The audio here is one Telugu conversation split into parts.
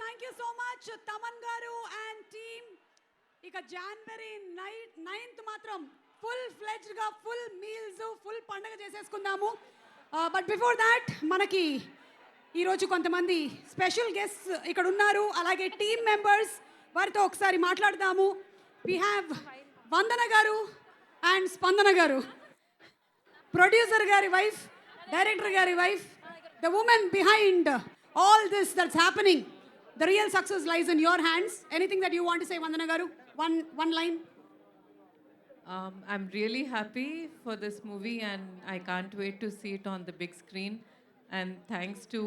Thank you so much Thaman గారు అండ్ టీమ్. ఇక జనవరి 9th మాత్రం ఫుల్ ఫ్లెడ్జ్డ్ గా ఫుల్ మీల్స్ ఫుల్ పండగ చేసేసుకుందాము. బట్ బిఫోర్ దాట్ మనకి ఈరోజు కొంతమంది స్పెషల్ గెస్ట్స్ ఇక్కడ ఉన్నారు, అలాగే టీమ్ మెంబర్స్, వారితో ఒకసారి మాట్లాడదాము. వి హ్యావ్ వందన గారు అండ్ స్పందన గారు, ప్రొడ్యూసర్ గారి వైఫ్, డైరెక్టర్ గారి wife, the women behind all this that's happening. The real success lies in your hands. Anything that you want to say, Vandana garu? One line. I'm really happy for this movie and I can't wait to see it on the big screen. And thanks to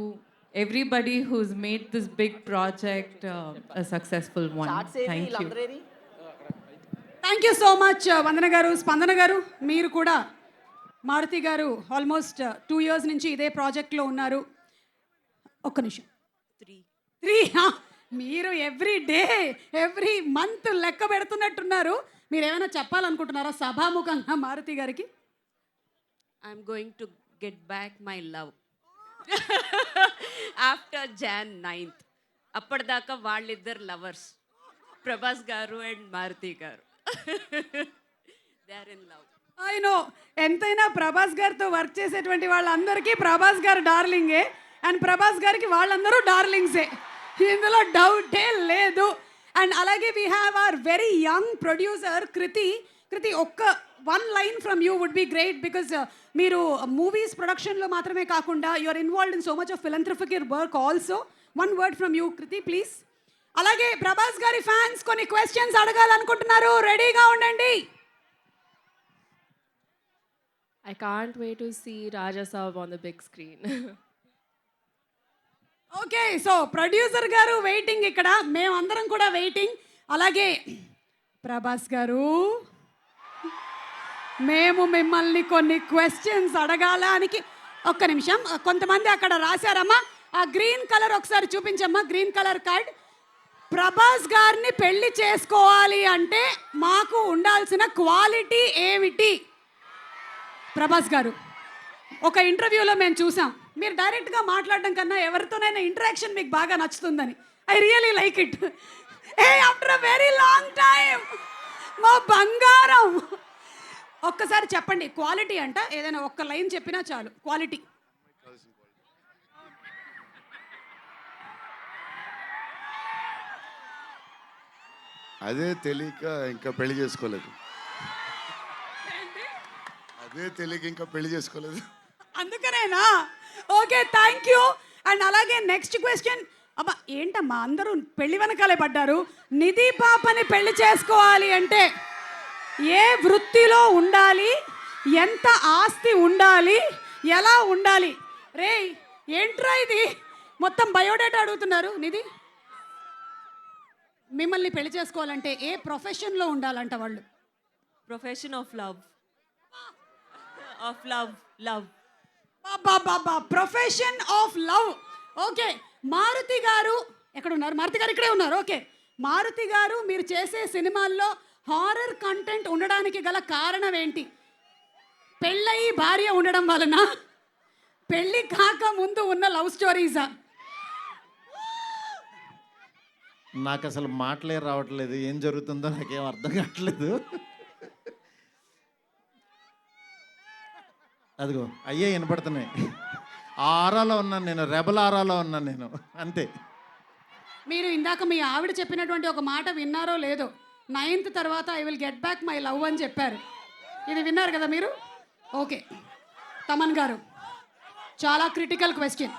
everybody who's made this big project a successful one. Thank you. Thank you so much, Vandana garu. Spandana garu, మీరు కూడా మారుతి గారు ఆల్మోస్ట్ 2 years నుంచి ఇదే ప్రాజెక్ట్లో ఉన్నారు. ఒక్క నిమిషం. 3 మీరు ఎవ్రీ డే ఎవ్రీ మంత్ లెక్క పెడుతున్నట్టున్నారు. మీరు ఏమైనా చెప్పాలనుకుంటున్నారా సభాముఖంగా మారుతి గారికి? I'm going to get back my love after Jan 9th. అప్పటిదాకా వాళ్ళిద్దరు లవర్స్, ప్రభాస్ గారు అండ్ మారుతి గారు. They are in love. I know, ఎంతైనా ప్రభాస్ గారితో వర్క్ చేసేటువంటి వాళ్ళందరికీ ప్రభాస్ గారు డార్లింగే, అండ్ ప్రభాస్ గారికి వాళ్ళందరూ డార్లింగ్సే, ఇందులో డౌటే లేదు. అండ్ అలాగే we have our very young producer Kriti. ఒక్క 1 line from you would be great, because మీరు మూవీస్ ప్రొడక్షన్లో మాత్రమే కాకుండా you are involved in so much of philanthropic work also. 1 word from you Kriti please. అలాగే ప్రభాస్ గారి ఫ్యాన్స్ కొన్ని క్వశ్చన్స్ అడగాలనుకుంటున్నారు, రెడీగా ఉండండి. I can't wait to see Raja Saab on the big screen. Okay, so producer గారు వెయిటింగ్, ఇక్కడ మేమందరం కూడా వెయిటింగ్. అలాగే ప్రభాస్ గారు, మేము మిమ్మల్ని కొన్ని క్వశ్చన్స్ అడగాలానికి. ఒక్క నిమిషం, కొంతమంది అక్కడ రాశారమ్మా, ఆ గ్రీన్ కలర్ ఒకసారి చూపించమ్మా, గ్రీన్ కలర్ కార్డ్. ప్రభాస్ గారిని పెళ్లి చేసుకోవాలి అంటే మాకు ఉండాల్సిన క్వాలిటీ ఏమిటి? ప్రభాస్ గారు, ఒక ఇంటర్వ్యూలో మేము చూసాం, మీరు డైరెక్ట్గా మాట్లాడడం కన్నా ఎవరితోనైనా ఇంటరాక్షన్ మీకు బాగా నచ్చుతుందని. I really like it. After a very long time మా బంగారం, ఒక్కసారి చెప్పండి క్వాలిటీ అంట, ఏదైనా ఒక్క లైన్ చెప్పినా చాలు. క్వాలిటీ. అదే తెలియక ఇంకా పెళ్లి చేసుకోలేదు. అందుకనేనా? Okay, thank you. అండ్ అలాగే నెక్స్ట్ క్వశ్చన్. అబ్బా ఏంటమ్మా అందరూ పెళ్లి వెనకాలే పడ్డారు. నిధి పాపని పెళ్లి చేసుకోవాలి అంటే ఏ వృత్తిలో ఉండాలి, ఎంత ఆస్తి ఉండాలి, ఎలా ఉండాలి? రే ఏంట్రా ఇది, మొత్తం బయోడేటా అడుగుతున్నారు. నిధి, మిమ్మల్ని పెళ్లి చేసుకోవాలంటే ఏ ప్రొఫెషన్లో ఉండాలంట వాళ్ళు? Profession of love. Of love. Love. బాబా, profession of love. Okay, Maruthi గారు ఎక్కడ ఉన్నారు? మారుతి గారు ఇక్కడే ఉన్నారు. ఓకే, మారుతి గారు, మీరు చేసే సినిమాల్లో హారర్ కంటెంట్ ఉండడానికి గల కారణం ఏంటి? పెళ్ళయి భార్య ఉండడం వలన, పెళ్ళి కాక ముందు ఉన్న లవ్ స్టోరీసా? నాకు అసలు మాటలే రావట్లేదు, ఏం జరుగుతుందో నాకేం అర్థం కావట్లేదు. అదిగో అయ్యే వినపడుతున్నాయి. ఆ ఆరాలో ఉన్నాను నేను, రెబల్ ఆరాలో ఉన్నాను నేను, అంతే. మీరు ఇందాక మీ ఆవిడ చెప్పినటువంటి ఒక మాట విన్నారో లేదో, 9th తర్వాత I will get back my love అని చెప్పారు. ఇది విన్నారు కదా మీరు? ఓకే, తమన్ గారు, చాలా క్రిటికల్ క్వశ్చన్.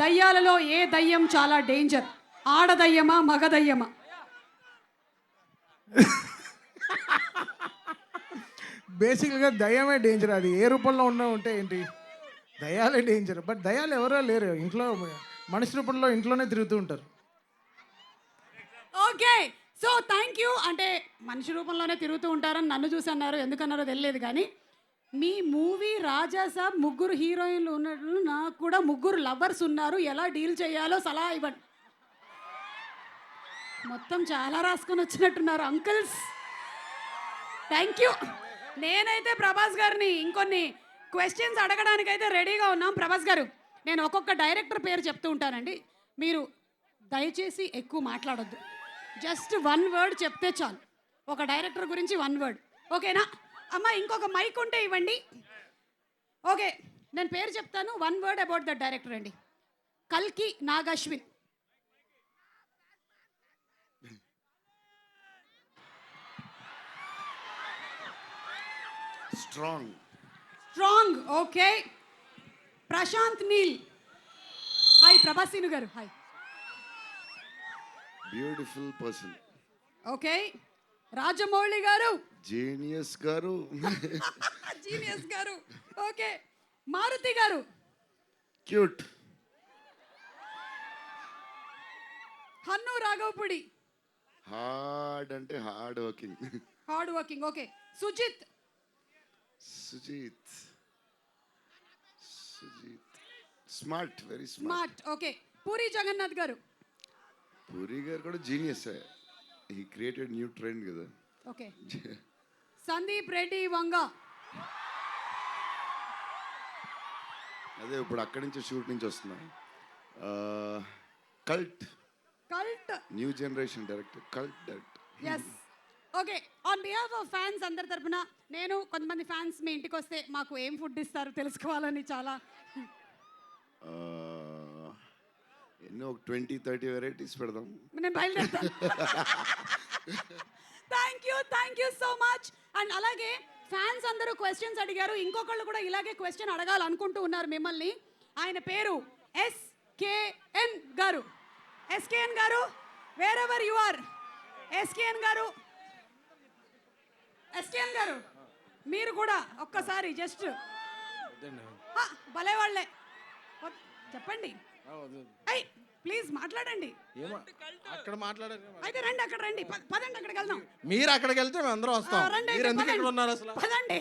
దయ్యాలలో ఏ దయ్యం చాలా డేంజర్? ఆడదయ్యమా, మగ దయ్యమా? బేసిక్గా దయ్యమే డేంజర్. అది ఏ రూపంలో ఉంటే ఏంటి, దయ్యాలే డేంజర్. బట్ దయ్యాలు ఎవరో లేరు, ఇంట్లో మనిషి రూపంలో ఇంట్లోనే తిరుగుతూ ఉంటారు. Okay, so thank you. అంటే మనిషి రూపంలోనే తిరుగుతూ ఉంటారని నన్ను చూసి అన్నారు, ఎందుకన్నారో తెలియదు. కానీ మీ మూవీ రాజా సాబ్ 3 హీరోయిన్లు ఉన్నట్లు, నాకు కూడా 3 లవర్స్ ఉన్నారు, ఎలా డీల్ చేయాలో సలహా ఇవ్వండి. మొత్తం చాలా రాసుకొని వచ్చినట్టున్నారు అంకుల్స్. Thank you. నేనైతే ప్రభాస్ గారిని ఇంకొన్ని క్వశ్చన్స్ అడగడానికైతే రెడీగా ఉన్నాం. ప్రభాస్ గారు, నేను ఒక్కొక్క డైరెక్టర్ పేరు చెప్తూ ఉంటానండి, మీరు దయచేసి ఎక్కువ మాట్లాడొద్దు. జస్ట్ 1 వర్డ్ చెప్తే చాలు. ఒక డైరెక్టర్ గురించి 1 వర్డ్, ఓకేనా? అమ్మ ఇంకొక మైక్ ఉంటే ఇవ్వండి. ఓకే, నేను పేరు చెప్తాను. 1 వర్డ్ అబౌట్ ద డైరెక్టర్ అండి. కల్కి Nag Ashwin. Strong. Strong, okay. Prashanth Neel. Hi Prabhas Seenu garu, hi. Beautiful person. Okay. Rajamouli garu. Genius garu. Genius garu, okay. Maruthi garu. Cute. Hanu Raghavapudi. Hard అంటే hard working. Hard working, okay. Sujeeth. Sujeeth. Smart, very smart. Smart, okay. Puri Jagannadh garu. Puri garu కూడా genius. He created new trend కదా. ఓకే. సందీప్ రెడ్డి వంగ. అదే ఇప్పుడు అక్కడి నుంచి షూట్ నుంచి వస్తున్నా. Cult. Cult. New generation director, cult director. Yes, okay. On behalf of fans అందరి తరపున, నేను కొంతమంది ఫ్యాన్స్ మీ ఇంటికి వస్తే మాకు ఏం ఫుడ్ ఇస్తారు తెలుసుకోవాలని చాలా. ఎన్నో ఒక 20-30 వెరైటీస్ పెడదాం. నేను బయలుదేరుతాను. Thank you so much. And అలాగే ఫ్యాన్స్ అందరూ క్వశ్చన్స్ అడిగారు. ఇంకొకళ్ళు కూడా ఇలాగే క్వశ్చన్ అడగాలనుకుంటూ ఉన్నారు మిమ్మల్ని. ఆయన పేరు ఎస్కేఎన్ గారు. ఎస్కేఎన్ గారు, wherever you are. SKN గారు, ఎస్కేఎన్ గారు మీరు కూడా ఒక్కసారి జస్ట్ భలే వాళ్ళే చెప్పండి. అయ్ ప్లీజ్ మాట్లాడండి. అక్కడ మాట్లాడారు. అయితే రండి, అక్కడ రండి. పదండి, అక్కడికి వెళ్దాం. మీరు అక్కడికి వెళ్తే మేము అందరం వస్తాం. రండి, మీరు ఎందుకు ఇక్కడ ఉన్నారు అసలు? పదండి.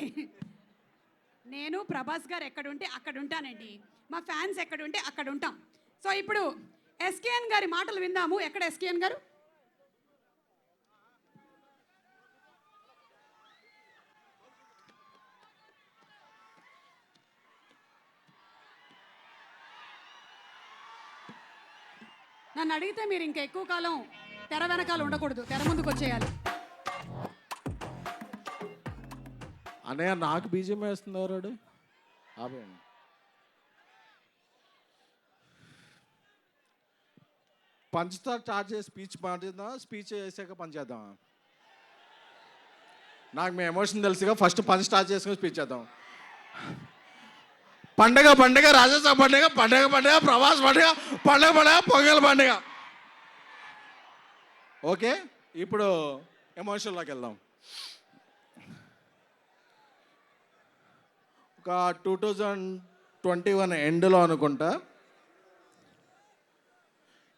నేను ప్రభాస్ గారు ఎక్కడ ఉంటే అక్కడ ఉంటానండి. మా ఫ్యాన్స్ ఎక్కడ ఉంటే అక్కడ ఉంటాం. సో ఇప్పుడు ఎస్కేఎన్ గారి మాటలు విందాము. ఎక్కడ ఎస్కేఎన్ గారు? నన్ను అడిగితే మీరు ఇంకా ఎక్కువ కాలం తెర వెనకాల ఉండకూడదు, తెర ముందుకు వచ్చేయాలి. అన్నయ్య నాకు బీజం వేస్తున్నారు. ఆపేయండి. పంచ్తో స్టార్ట్ చేసి స్పీచ్ మాట్లాడదాం, స్పీచ్ చేసాక పంచ్ చేద్దాం. నాకు మీ ఎమోషన్ తెలుసుగా, ఫస్ట్ పంచ్ స్టార్ట్ చేసుకుని స్పీచ్ చేద్దాం. పండగ పండగ, రాజస్థాన్ పండగ, పండగ పండగ, ప్రభాస్ పండగ, పండగ పండగ, పొంగల్ పండగ. ఓకే, ఇప్పుడు ఎమోషన్లోకి వెళ్దాం. ఒక 2021 ఎండ్లో అనుకుంటా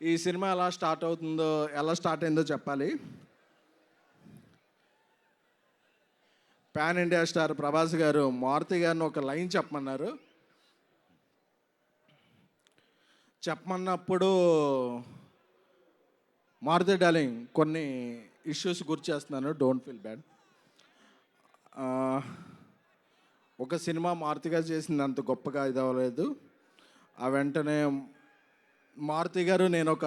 ఈ సినిమా ఎలా స్టార్ట్ అయిందో చెప్పాలి. పాన్ ఇండియా స్టార్ ప్రభాస్ గారు మారుతి గారిని ఒక లైన్ చెప్పమన్నారు. చెప్పమన్నప్పుడు మారుతి డార్లింగ్ కొన్ని ఇష్యూస్ గుర్తు చేస్తున్నాను, డోంట్ ఫీల్ బ్యాడ్. ఒక సినిమా మారుతిగా చేసింది అంత గొప్పగా ఇది అవ్వలేదు. ఆ వెంటనే మారుతి గారు నేను ఒక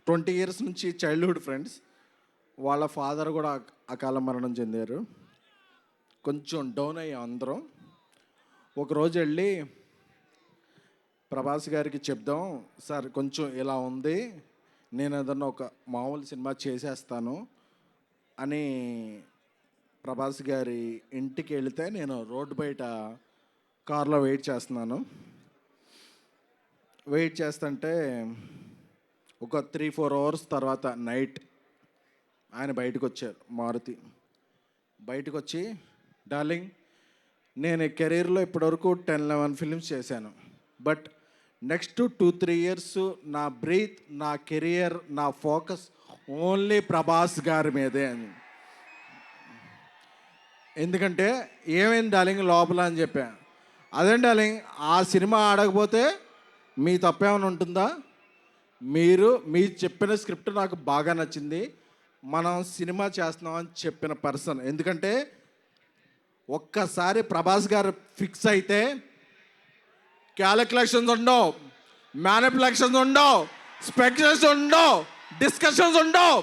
20 years నుంచి చైల్డ్హుడ్ ఫ్రెండ్స్. వాళ్ళ ఫాదర్ కూడా అకాల మరణం చెందారు. కొంచెం డౌన్ అయ్యాం అందరం. ఒకరోజు వెళ్ళి ప్రభాస్ గారికి చెప్దాం, సార్ కొంచెం ఇలా ఉంది, నేను ఏదన్నా ఒక మామూలు సినిమా చేసేస్తాను అని ప్రభాస్ గారి ఇంటికి వెళితే నేను రోడ్డు బయట కార్లో వెయిట్ చేస్తున్నాను. వెయిట్ చేస్తుంటే ఒక 3-4 hours తర్వాత నైట్ ఆయన బయటకు వచ్చారు. మారుతి బయటకు వచ్చి, డార్లింగ్ నేను కెరీర్లో ఇప్పటివరకు 10-11 ఫిల్మ్స్ చేశాను, బట్ నెక్స్ట్ 2-3 years నా బ్రీత్, నా కెరియర్, నా ఫోకస్ ఓన్లీ ప్రభాస్ గారి మీదే అని. ఎందుకంటే ఏమైంది డార్లింగ్ లోపల అని చెప్పా. అదే డార్లింగ్, ఆ సినిమా ఆడకపోతే మీ తప్పేమైనా ఉంటుందా? మీరు చెప్పిన స్క్రిప్ట్ నాకు బాగా నచ్చింది, మనం సినిమా చేస్తున్నామని చెప్పిన పర్సన్. ఎందుకంటే ఒక్కసారి ప్రభాస్ గారు ఫిక్స్ అయితే క్యాలిక్యులేషన్స్ ఉండవు, మ్యానిపులేషన్స్ ఉండవు, స్పెక్యులేషన్స్ ఉండవు, డిస్కషన్స్ ఉండవు.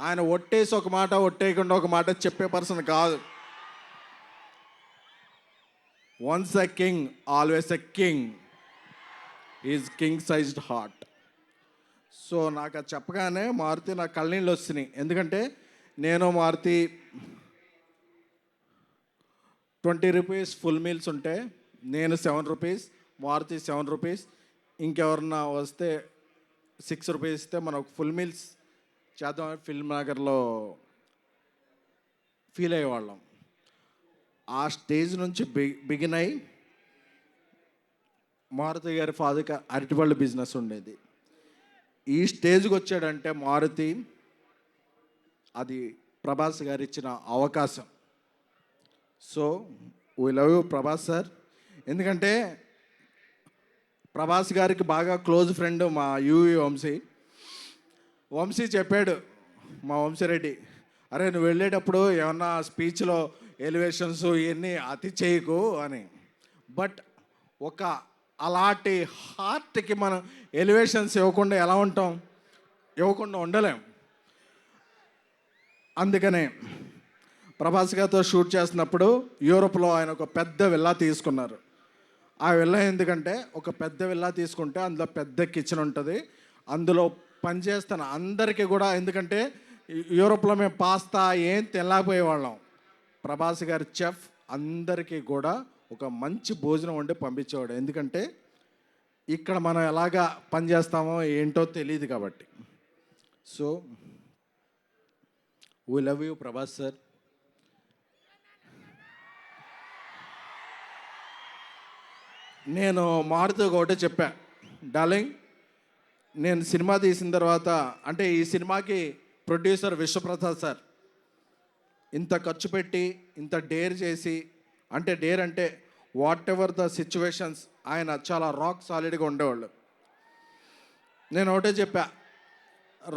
ఆయన ఒట్టేసి ఒక మాట, ఒట్టేయకుండా ఒక మాట చెప్పే పర్సన్ కాదు. Once a king always a king. Is king sized heart. So నాకు అది చెప్పగానే మారుతి నా కళ్ళనీళ్ళు వస్తున్నాయి. ఎందుకంటే నేను మారుతి 20 రూపీస్ ఫుల్ మీల్స్ ఉంటే నేను 7 రూపీస్, మారుతి 7 రూపీస్, ఇంకెవరన్నా వస్తే 6 రూపీస్ ఇస్తే మనం ఫుల్ మీల్స్ చేద్దాం ఫిల్మ్ నగర్లో ఫీల్ అయ్యేవాళ్ళం. ఆ స్టేజ్ నుంచి బిగిన్ అయ్యి మారుతి గారి ఫాదర్కి అరటిపళ్ళు బిజినెస్ ఉండేది. ఈ స్టేజ్కి వచ్చాడంటే మారుతి, అది ప్రభాస్ గారు ఇచ్చిన అవకాశం. So we love you Prabhas sir. ఎందుకంటే ప్రభాస్ గారికి బాగా క్లోజ్ ఫ్రెండ్ మా యూవి వంశీ చెప్పాడు, మా వంశీరెడ్డి, అరే నువ్వు వెళ్ళేటప్పుడు ఏమన్నా స్పీచ్లో ఎలివేషన్స్ ఇవన్నీ అతి చేయకు అని. బట్ ఒక అలాంటి హార్ట్కి మనం ఎలివేషన్స్ ఇవ్వకుండా ఎలా ఉంటాం? ఇవ్వకుండా ఉండలేం. అందుకనే ప్రభాస్ గారితో షూట్ చేస్తున్నప్పుడు యూరోప్లో ఆయన ఒక పెద్ద విల్లా తీసుకున్నారు. ఆ విల్లా ఎందుకంటే ఒక పెద్ద విల్లా తీసుకుంటే అందులో పెద్ద కిచెన్ ఉంటుంది, అందులో పనిచేస్తున్న అందరికీ కూడా, ఎందుకంటే యూరోప్లో మేము పాస్తా ఏం తినలేకపోయేవాళ్ళం. ప్రభాస్ గారి చెఫ్ అందరికీ కూడా ఒక మంచి భోజనం వండి పంపించేవాడు. ఎందుకంటే ఇక్కడ మనం ఎలాగా పనిచేస్తామో ఏంటో తెలియదు కాబట్టి. So we love you Prabhas sir. నేను మారుతూ ఒకటే చెప్పా, డార్లింగ్ నేను సినిమా తీసిన తర్వాత, అంటే ఈ సినిమాకి ప్రొడ్యూసర్ విశ్వప్రసాద్ సార్ ఇంత ఖర్చు పెట్టి ఇంత డేర్ చేసి, అంటే డేర్ అంటే వాట్ ఎవర్ ద సిచ్యువేషన్స్, ఆయన చాలా రాక్ సాలిడ్గా ఉండేవాళ్ళు. నేను ఒకటే చెప్పా,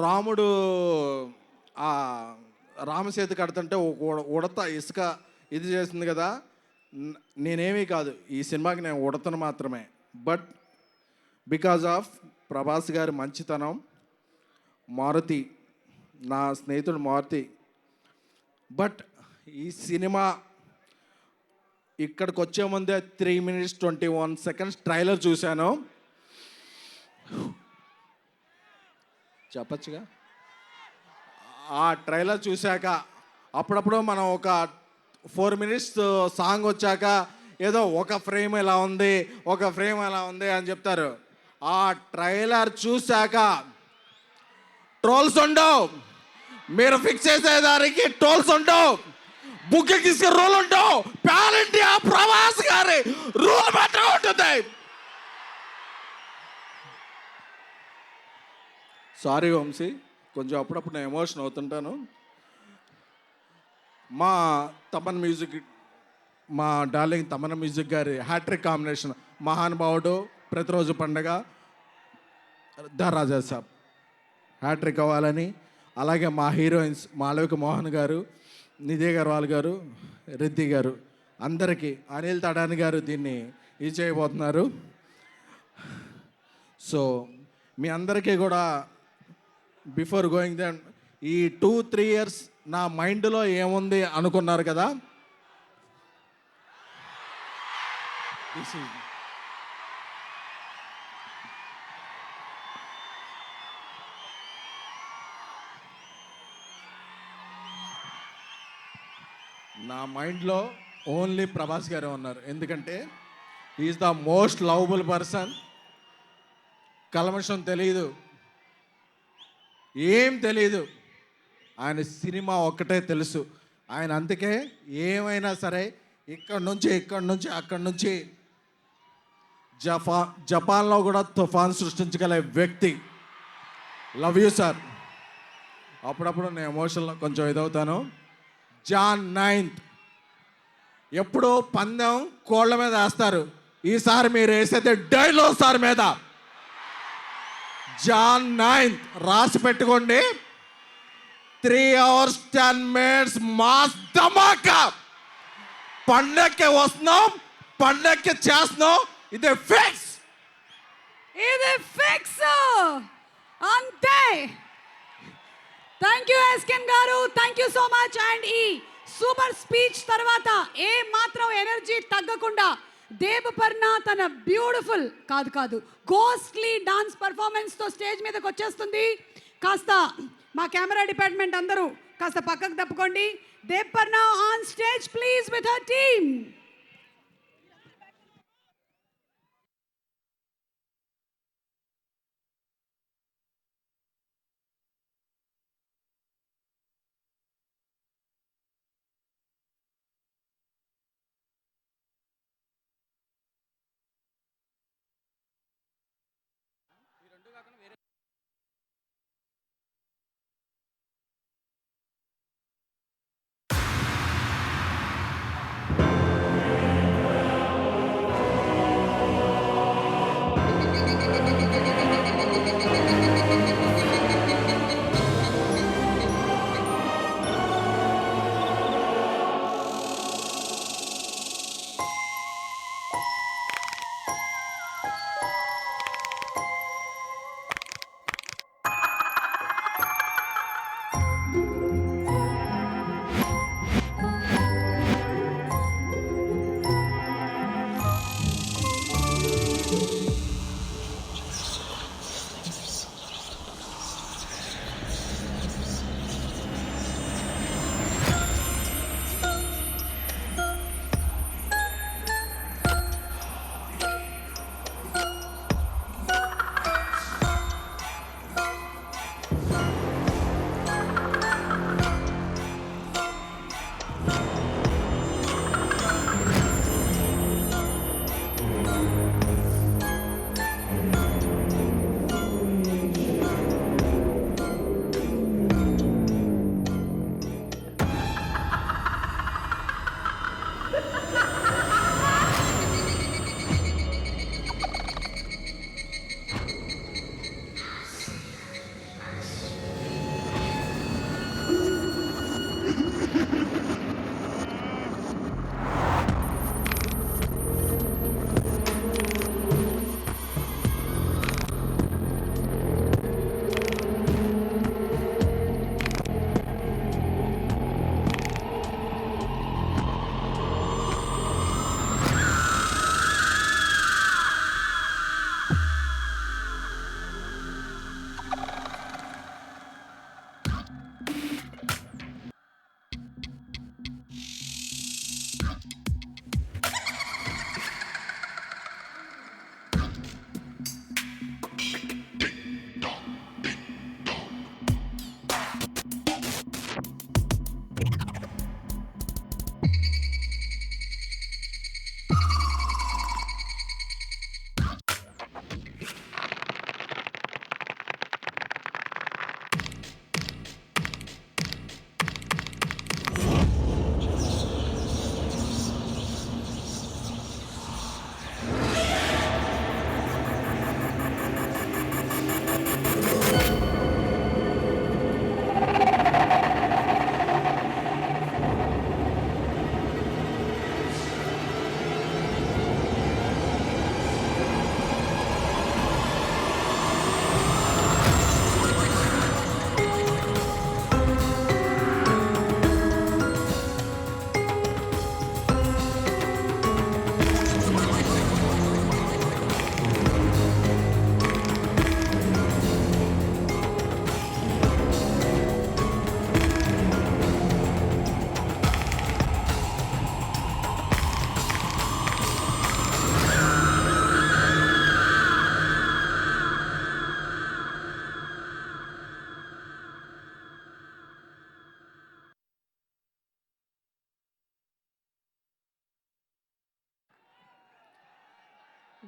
రాముడు ఆ రామసేతు కడుతుంటే ఉడత ఇసుక ఇది చేసింది కదా, నేనేమీ కాదు, ఈ సినిమాకి నేను ఉడతను మాత్రమే. బట్ బికాజ్ ఆఫ్ ప్రభాస్ గారి మంచితనం, మారుతి నా స్నేహితుడు మారుతి. బట్ ఈ సినిమా ఇక్కడికి వచ్చే ముందే 3 minutes 21 seconds ట్రైలర్ చూశాను. చెప్పచ్చుగా. ఆ ట్రైలర్ చూశాక అప్పుడప్పుడు మనం ఒక 4 minutes సాంగ్ వచ్చాక ఏదో ఒక ఫ్రేమ్ ఎలా ఉంది, ఒక ఫ్రేమ్ ఎలా ఉంది అని చెప్తారు. ఆ ట్రైలర్ చూశాక ట్రోల్స్ ఉండవు, మీరు ఫిక్స్ చేసేదానికి ట్రోల్స్ ఉండవు, బుక్ తీసుకు రూల్ ఉండవు, పాన్ ఇండియా ప్రభాస్ గారి రూల్ మాత్రం ఉంటుంది. సారీ వంశీ, కొంచెం అప్పుడప్పుడు నేను ఎమోషన్ అవుతుంటాను. మా తమన్ మ్యూజిక్, మా డార్లింగ్ తమన్ మ్యూజిక్ గారి హ్యాట్రిక్ కాంబినేషన్, మహానుభావుడు, ప్రతిరోజు పండగ, ద రాజా సాబ్ హ్యాట్రిక్ అవ్వాలని, అలాగే మా హీరోయిన్స్ మాళవిక మోహన్ గారు, నిధి అగర్వాల్ గారు, రిద్ధి గారు, అందరికీ, అనిల్ తడాని గారు దీన్ని ఇది చేయబోతున్నారు. సో మీ అందరికీ కూడా బిఫోర్ గోయింగ్ దెన్, ఈ 2-3 years నా మైండ్లో ఏముంది అనుకున్నారు కదా, నా మైండ్లో ఓన్లీ ప్రభాస్ గారే ఉన్నారు. ఎందుకంటే is the most lovable person. కల్మషం తెలియదు, ఏం తెలీదు, ఆయన సినిమా ఒక్కటే తెలుసు. ఆయన అందుకే ఏమైనా సరే ఇక్కడి నుంచి అక్కడి నుంచి జపాన్లో కూడా తుఫాన్ సృష్టించగల వ్యక్తి. Love you sir. అప్పుడప్పుడు నేను ఎమోషన్లో కొంచెం ఇదవుతాను. Jan 9th ఎప్పుడో పందెం కోళ్ళ మీద వేస్తారు, ఈసారి మీరు వేసేది డైనోసార్ మీద. Jan 9th రాసి పెట్టుకోండి. 3 hours 10 minutes మాస్ ధమాకా. పండక్కి వస్తున్నాం, పండక్కి చేస్తున్నాం, ఇది ఫిక్స్. ఇది ఫిక్స్. అంతే. థ్యాంక్ యూ ఎస్కెన్ గారు, thank you so much. And ఈ సూపర్ స్పీచ్ తర్వాత ఏ మాత్రం ఎనర్జీ తగ్గకుండా దేవపర్ణ తన బ్యూటిఫుల్ కాదు గోస్ట్లీ డాన్స్ పర్ఫార్మెన్స్తో స్టేజ్ మీదకి వచ్చేస్తుంది. కాస్త మా కెమెరా డిపార్ట్మెంట్ అందరూ కాస్త పక్కకు తప్పుకోండి. Devaparna on stage please with her team.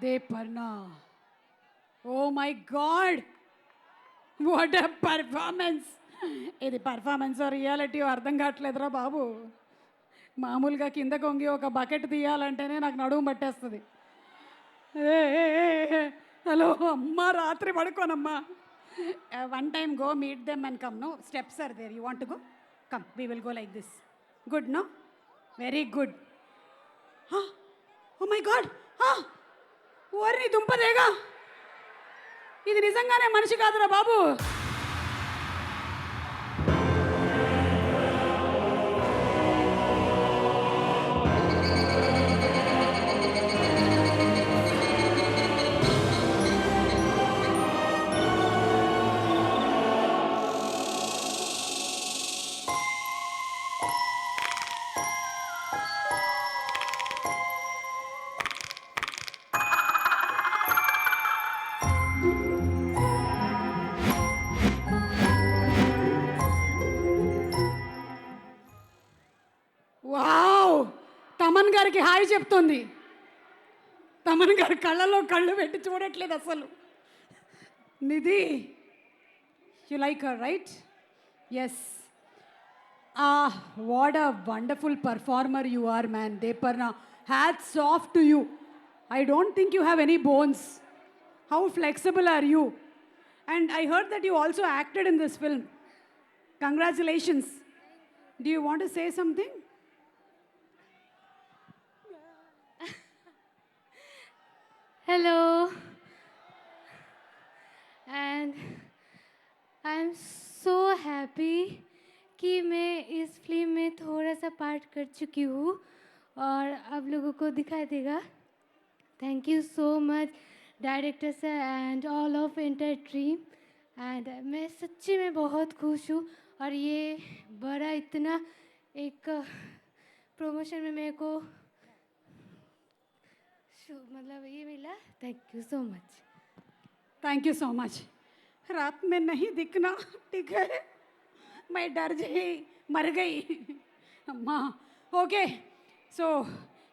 Deparna. Oh my God. What a performance. ఇది పర్ఫార్మెన్స్ రియాలిటీ అర్థం కావట్లేదురా బాబు. మామూలుగా కింద కొంగి ఒక బకెట్ తీయాలంటేనే నాకు నడుము పట్టేస్తుంది. హలో అమ్మ, రాత్రి పడుకోనమ్మా. One time go meet them and come. No steps are there. You want to go? Come, we will go like this. Good, no? Very good. Oh my God, ఓరి దుంపదేగా. ఇది నిజంగానే మనిషి కాదురా బాబు. వావ్, తమన్ గారికి హాయ్ చెప్తుంది. తమన్ గారి కళ్ళలో కళ్ళు పెట్టి చూడట్లేదు అసలు. Nidhi, you like her right? Yes. What a wonderful performer you are man. Deparna, hats off to you. I don't think you have any bones. How flexible are you? And I heard that you also acted in this film. Congratulations. Do you want to say something? Hello. And I'm so happy कि मैं इस फिल्म में थोड़ा सा पार्ट कर चुकी हूँ और आप लोगों को दिखाई देगा. Thank you so much director sir and all of entire team. And मैं सच्ची में बहुत खुश हूँ और ये बड़ा इतना एक प्रमोशन में मेरे को मतलब ये मिला. Thank you so much. Thank you so much. रात में नहीं दिखना, ठीक है? मैं डर गई, मर गई అమ్మా. ఓకే, సో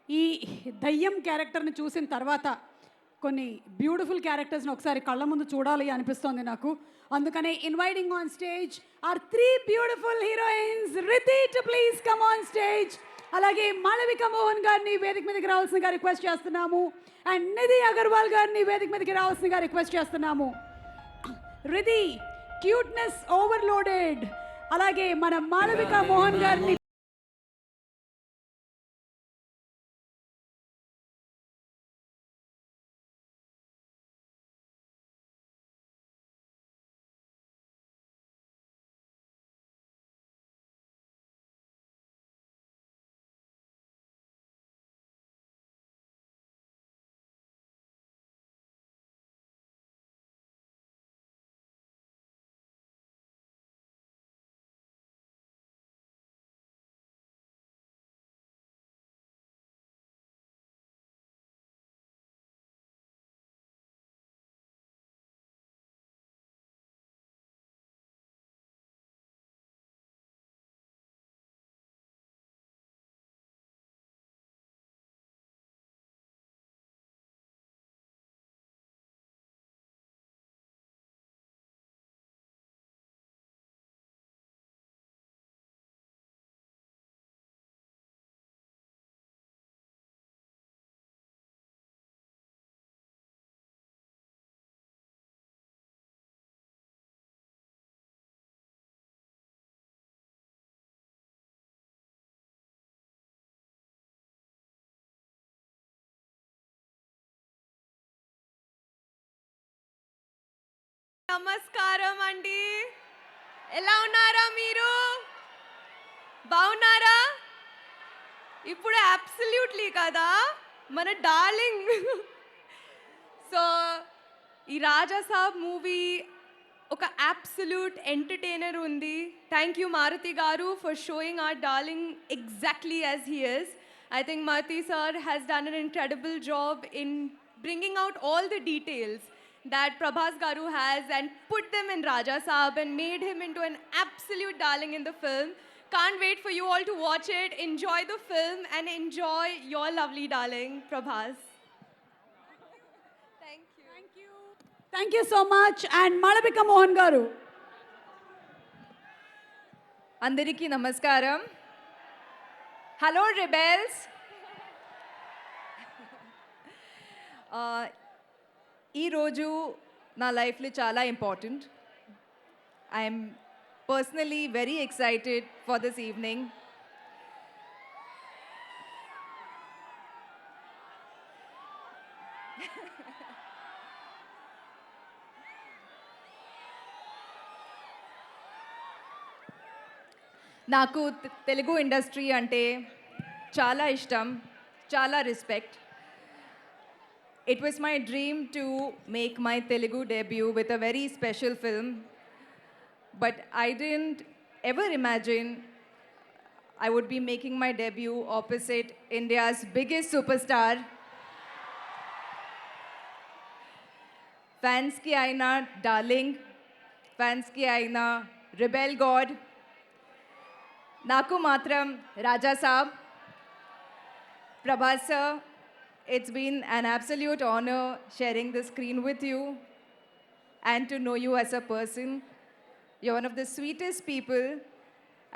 ఈ దయ్యం క్యారెక్టర్ని చూసిన తర్వాత కొన్ని బ్యూటిఫుల్ క్యారెక్టర్స్ని ఒకసారి కళ్ళ ముందు చూడాలి అనిపిస్తోంది నాకు. అందుకనే inviting on stage our 3 beautiful heroines. Riddhi to please come on stage. అలాగే మాళవిక మోహన్ గారిని వేదిక మీదకి రావాల్సిందిగా రిక్వెస్ట్ చేస్తున్నాము. అండ్ నిధి అగర్వాల్ గారిని వేదిక మీదకి రావాల్సిందిగా రిక్వెస్ట్ చేస్తున్నాము. Riddhi cuteness overloaded. అలాగే మన మాళవిక మోహన్ గారిని నమస్కారం అండి. ఎలా ఉన్నారా మీరు? బాగున్నారా? ఇప్పుడు అబ్సల్యూట్లీ కదా మన డార్లింగ్. సో ఈ రాజా సాబ్ మూవీ ఒక అబ్సల్యూట్ ఎంటర్టైనర్ ఉంది. థ్యాంక్ యూ మారుతి గారు for showing our darling exactly as he is. I think Maruti sir has done an incredible job in bringing out all the details that Prabhas Garu has and put them in Raja Saab and made him into an absolute darling in the film. Can't wait for you all to watch it. Enjoy the film and enjoy your lovely darling, Prabhas. Thank you. Thank you so much. And Malavika Mohan గారు. అందరికీ నమస్కారం. Hello rebels. ఈరోజు నా లైఫ్లో చాలా important. I'm personally very excited for this evening. నాకు తెలుగు ఇండస్ట్రీ అంటే చాలా ఇష్టం, చాలా respect. It was my dream to make my Telugu debut with a very special film, but I didn't ever imagine I would be making my debut opposite India's biggest superstar. Fans ki aina darling, fans ki aina rebel god. Naku matram Raja Saab, Prabhas sir, it's been an absolute honor sharing the screen with you and to know you as a person. You're one of the sweetest people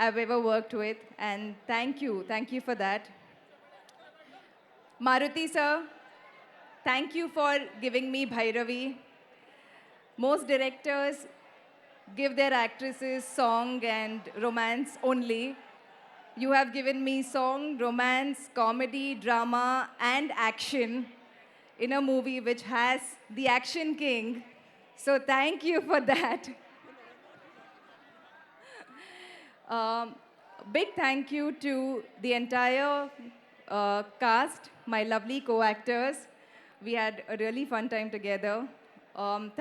I've ever worked with, and thank you for that. Maruti sir, thank you for giving me Bhairavi. Most directors give their actresses song and romance only. You have given me song, romance, comedy, drama, and action in a movie which has the action king. So thank you for that. Big thank you to the entire cast, my lovely co-actors. We had a really fun time together.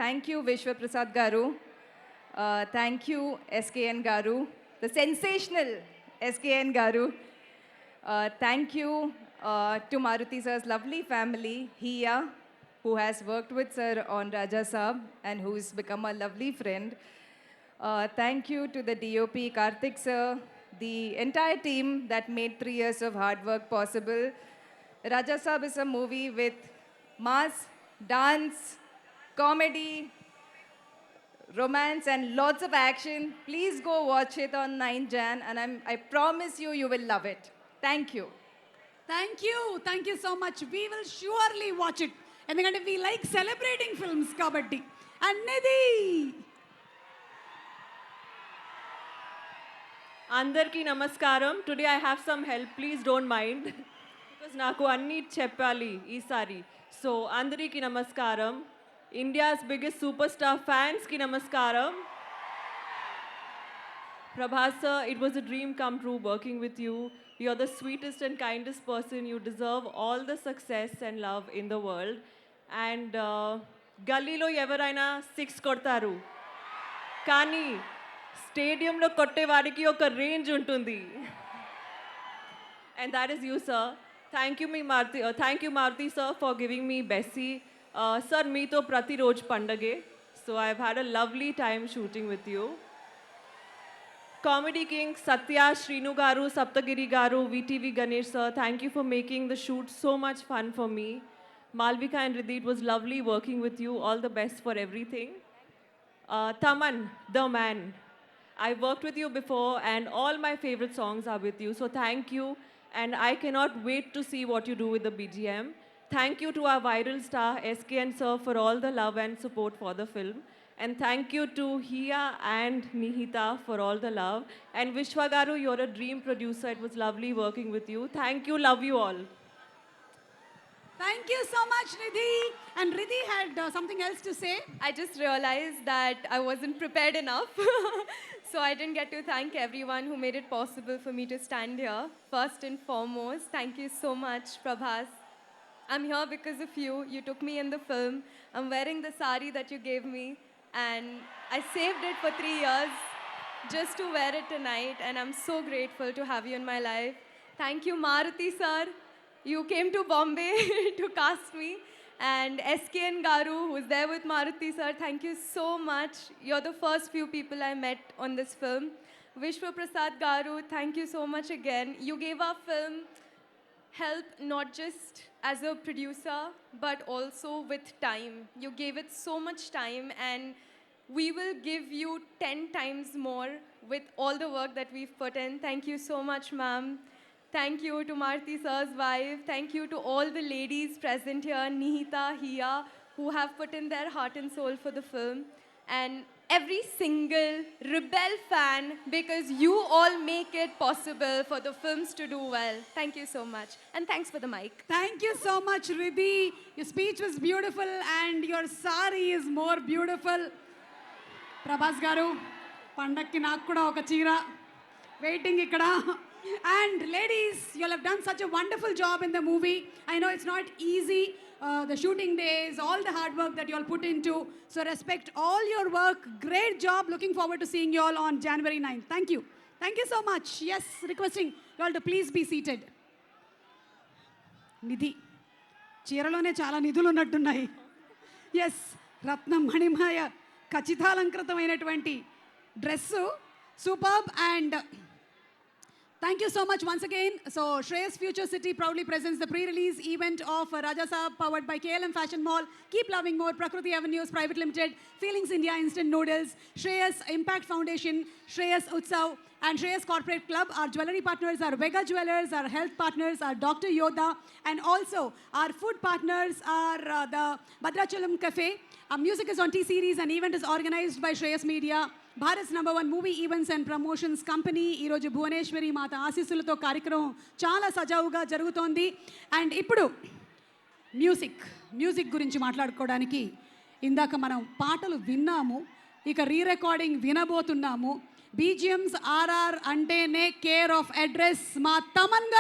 Thank you, Vishwa Prasad Garu. Thank you, SKN Garu, the sensational SKN Garu. Thank you to Maruti sir's lovely family, Hiya, who has worked with sir on Raja Saab and who's become a lovely friend. Thank you to the DOP, Karthik sir, the entire team that made 3 years of hard work possible. Raja Saab is a movie with mass, dance, comedy, romance, and lots of action. Please go watch it on 9 Jan, and I promise you, you will love it. Thank you. Thank you so much. We will surely watch it, ఎందుకంటే వీ లైక్ సెలబ్రేటింగ్ ఫిల్మ్స్ కాబట్టి. అన్నది అందరికీ నమస్కారం. Today I have some help, please don't mind, because నాకు అన్నీ చెప్పాలి ఈసారి. సో అందరికీ నమస్కారం. ఇండియాస్ బిగ్గెస్ట్ సూపర్ స్టార్ ఫ్యాన్స్కి నమస్కారం. Prabhas sir, it was a dream come true working with you. You're the sweetest and kindest person. You deserve all the success and love in the world. And గల్లీలో ఎవరైనా 6 కొడతారు, కానీ స్టేడియంలో కొట్టేవాడికి ఒక రేంజ్ ఉంటుంది. And that is you, sir. Thank you, Maruti sir, for giving me Bessie. Sir, meeto pratiroj pandage. So I've had a lovely time shooting with you. Comedy King, Satya, Srinu Garu, Saptagiri Garu, VTV Ganesh sir, thank you for making the shoot so much fun for me. Malvika and Riddhi, it was lovely working with you. All the best for everything. Taman, the man. I worked with you before and all my favorite songs are with you. So thank you. And I cannot wait to see what you do with the BGM. Thank you to our viral star, SKN sir, for all the love and support for the film. And thank you to Hiya and Nihita for all the love. And Vishwa Garu, you're a dream producer. It was lovely working with you. Thank you. Love you all. Thank you so much Nidhi. And Riddhi had something else to say. I just realized that I wasn't prepared enough. So I didn't get to thank everyone who made it possible for me to stand here. First and foremost, thank you so much, Prabhas. I'm here because of you. You took me in the film. I'm wearing the sari that you gave me, and I saved it for 3 years just to wear it tonight, and I'm so grateful to have you in my life. Thank you, Maruti sir. You came to Bombay to cast me. And SKN Garu, who's there with Maruti sir, thank you so much. You're the first few people I met on this film. Vishwa Prasad Garu, thank you so much again. You gave our film help not just as a producer, but also with time. You gave it so much time, and we will give you 10 times more with all the work that we've put in. Thank you so much, ma'am. Thank you to Maruti sir's wife. Thank you to all the ladies present here, Nihita, Hiya, who have put in their heart and soul for the film. And every single Rebel fan, because you all make it possible for the films to do well. Thank you so much. And thanks for the mic. Thank you so much, Riddhi. Your speech was beautiful and your sari is more beautiful. Prabhas garu, pandakki నాకు కూడా ఒక చీర waiting ikkada. And ladies, you all have done such a wonderful job in the movie. I know it's not easy, the shooting days, all the hard work that you all put into. So respect all your work. Great job. Looking forward to seeing you all on January 9th. Thank you. Thank you so much. Yes, requesting you all to please be seated. నిధి చీరలోనే చాలా నిధులు ఉన్నట్టున్నాయి. ఎస్, రత్నం మణిమాయ ఖచ్చితాలంకృతమైనటువంటి dress, superb. And thank you so much once again. So Shreyas Future City proudly presents the pre-release event of Raja Saab, powered by KLM Fashion Mall, Keep Loving More, Prakriti Avenues Private Limited, Feelings India Instant Noodles, Shreyas Impact Foundation, Shreyas Utsav, and Shreyas Corporate Club. Our jewelry partners are Vega Jewelers, our health partners are Dr. Yoda, and also our food partners are the Bhadrachalam Cafe. Our music is on T-Series, and event is organized by Shreyas Media, Bharat's #1 movie events and promotions company. ఈరోజు భువనేశ్వరి మాత ఆశీస్సులతో కార్యక్రమం చాలా సజావుగా జరుగుతోంది. అండ్ ఇప్పుడు మ్యూజిక్ గురించి మాట్లాడుకోవడానికి ఇందాక మనం పాటలు విన్నాము, ఇక రికార్డింగ్ వినబోతున్నాము. బీజిఎమ్స్ ఆర్ఆర్ అంటేనే కేర్ ఆఫ్ అడ్రస్ మా తమన్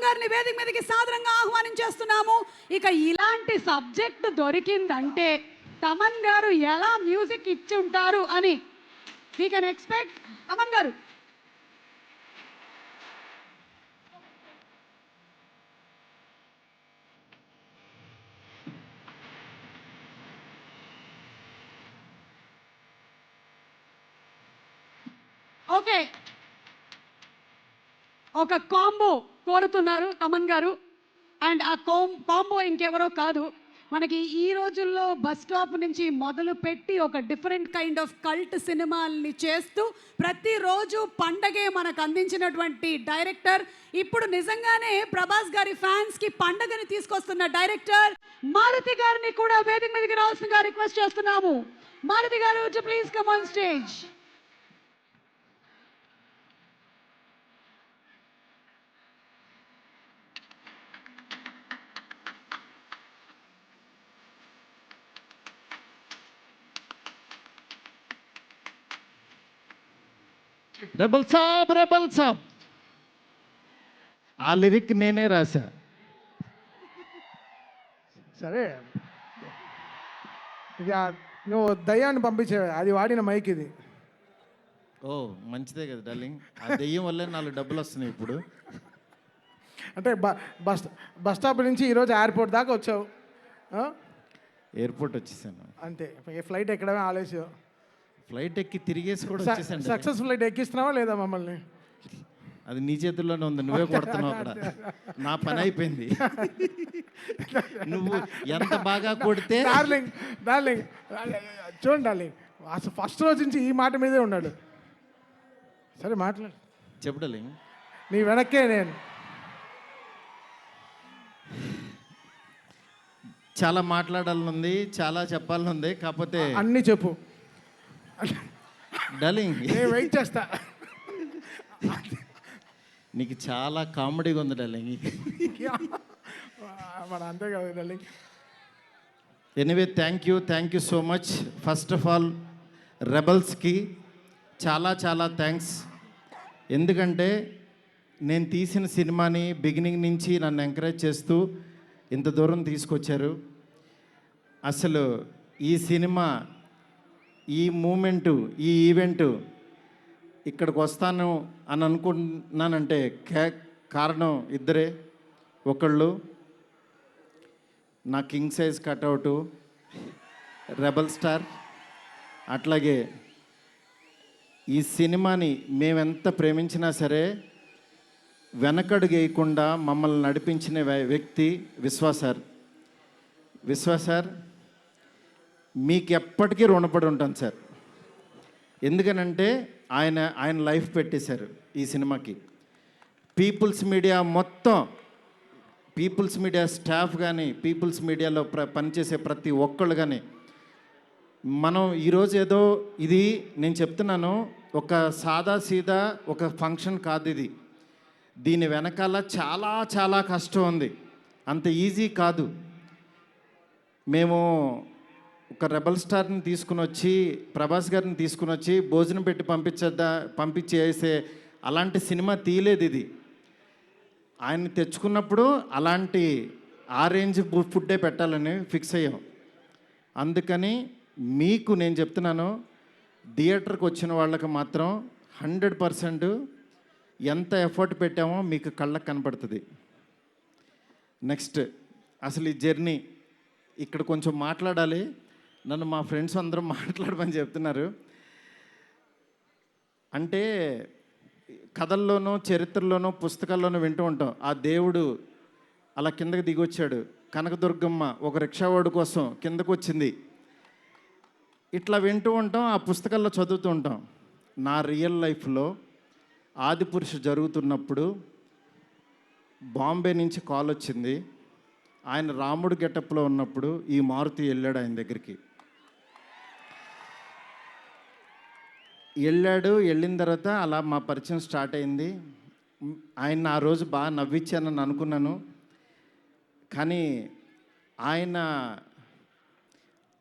గారిని వేదిక మీదకి సాదరంగా ఆహ్వానించేస్తున్నాము. ఇక ఇలాంటి సబ్జెక్ట్ దొరికిందంటే తమన్ గారు ఎలా మ్యూజిక్ ఇచ్చి ఉంటారు అని వీ కెన్ ఎక్స్పెక్ట్. తమన్ గారు, ఓకే, ఒక కాంబో కోరుతున్నారు తమన్ గారు. అండ్ ఆ కాంబో ఇంకెవరో కాదు, మనకి ఈ రోజుల్లో బస్ స్టాప్ నుంచి మొదలు పెట్టి ఒక డిఫరెంట్ కైండ్ ఆఫ్ కల్ట్ సినిమాల్ని చేస్తూ ప్రతిరోజు పండగే మనకు అందించినటువంటి డైరెక్టర్, ఇప్పుడు నిజంగానే ప్రభాస్ గారి ఫ్యాన్స్కి పండగని తీసుకొస్తున్న డైరెక్టర్ మారుతి గారిని కూడా వేదిక మీదకి రావాల్సిందిగా రిక్వెస్ట్ చేస్తున్నాము. Maruthi garu, to please come on stage. Rebel Saab ఆ లిరిక్ నేనే రాశా. సరే, ఇక నువ్వు దయ్యాన్ని పంపించేవా, అది వాడిన మైక్ ఇది. ఓ మంచిదే కదా డార్లింగ్, ఆ దెయ్యం వల్లే 4 డబ్బులు వస్తున్నాయి ఇప్పుడు. అంటే బస్ స్టాప్ నుంచి ఈరోజు ఎయిర్పోర్ట్ దాకా వచ్చావు, ఎయిర్పోర్ట్ వచ్చేసాను అంతే. ఫ్లైట్ ఎక్కడమే ఆలస్యం. ఫ్లైట్ ఎక్కి తిరిగేసి కూడా వచ్చేసాను. సక్సెస్ ఫ్లైట్ ఎక్కిస్తున్నావా లేదా మమ్మల్ని? అది నీ చేతుల్లోనే ఉంది, నువ్వే కొడుతున్నావు అక్కడ. నా పని అయిపోయింది. నువ్వు ఎంత బాగా కొడితే. డార్లింగ్ చూడండి డార్లింగ్, అసలు ఫస్ట్ రోజు నుంచి ఈ మాట మీదే ఉన్నాడు. సరే మాట్లాడు, చెప్పు డార్లింగ్. నీ వెనక్కే నేను. చాలా మాట్లాడాలనుంది, చాలా చెప్పాలనుంది, కాకపోతే అన్నీ చెప్పు డార్లింగ్. నేను వెయిట్ చేస్తా. నీకు చాలా కామెడీగా ఉంది డార్లింగ్. మన అంతే కదా darling. Anyway thank you so much. First of all రెబల్స్కి చాలా థ్యాంక్స్. ఎందుకంటే నేను తీసిన సినిమాని బిగినింగ్ నుంచి నన్ను ఎంకరేజ్ చేస్తూ ఇంత దూరం తీసుకొచ్చారు. అసలు ఈ సినిమా, ఈ మూమెంటు, ఈ ఈవెంటు ఇక్కడికి వస్తాను అని అనుకుంటున్నానంటే కారణం ఇద్దరే. ఒకళ్ళు నా కింగ్ సైజ్ కట్అవుటు రెబల్ స్టార్, అట్లాగే ఈ సినిమాని మేమెంత ప్రేమించినా సరే వెనకడుగు వేయకుండా మమ్మల్ని నడిపించిన వ్యక్తి విశ్వాస్ సార్. మీకు ఎప్పటికీ రుణపడి ఉంటాను సార్. ఎందుకనంటే ఆయన లైఫ్ పెట్టేశారు ఈ సినిమాకి. పీపుల్స్ మీడియా మొత్తం, పీపుల్స్ మీడియా స్టాఫ్ కానీ, పీపుల్స్ మీడియాలో పనిచేసే ప్రతి ఒక్కళ్ళు కానీ, మనం ఈరోజు ఏదో ఇది నేను చెప్తున్నాను, ఒక సాదా సీదా ఒక ఫంక్షన్ కాదు ఇది. దీని వెనకాల చాలా కష్టం ఉంది, అంత ఈజీ కాదు. మేము ఒక రెబల్ స్టార్ని తీసుకుని వచ్చి, ప్రభాస్ గారిని తీసుకుని వచ్చి భోజనం పెట్టి పంపించేసే అలాంటి సినిమా తీయలేదు ఇది. ఆయన తెచ్చుకున్నప్పుడు అలాంటి ఆ రేంజ్ ఫుడ్డే పెట్టాలని ఫిక్స్ అయ్యాం. అందుకని మీకు నేను చెప్తున్నాను, థియేటర్కి వచ్చిన వాళ్ళకి మాత్రం 100% ఎంత ఎఫర్ట్ పెట్టామో మీకు కళ్ళకు కనపడుతుంది. నెక్స్ట్ అసలు ఈ జర్నీ ఇక్కడ కొంచెం మాట్లాడాలి. నన్ను మా ఫ్రెండ్స్ అందరూ మాట్లాడమని చెప్తున్నారు. అంటే కథల్లోనూ చరిత్రలోనూ పుస్తకాల్లోనూ వింటూ ఉంటాం, ఆ దేవుడు అలా కిందకి దిగొచ్చాడు, కనకదుర్గమ్మ ఒక రిక్షావాడు కోసం కిందకు వచ్చింది, ఇట్లా వింటూ ఉంటాం, ఆ పుస్తకాల్లో చదువుతూ ఉంటాం. నా రియల్ లైఫ్లో ఆదిపురుష జరుగుతున్నప్పుడు బాంబే నుంచి కాల్ వచ్చింది. ఆయన రాముడు గెటప్లో ఉన్నప్పుడు ఈ మారుతి వెళ్ళాడు ఆయన దగ్గరికి. వెళ్ళిన తర్వాత అలా మా పరిచయం స్టార్ట్ అయింది. ఆయన ఆ రోజు బాగా నవ్వించానని అనుకున్నాను. కానీ ఆయన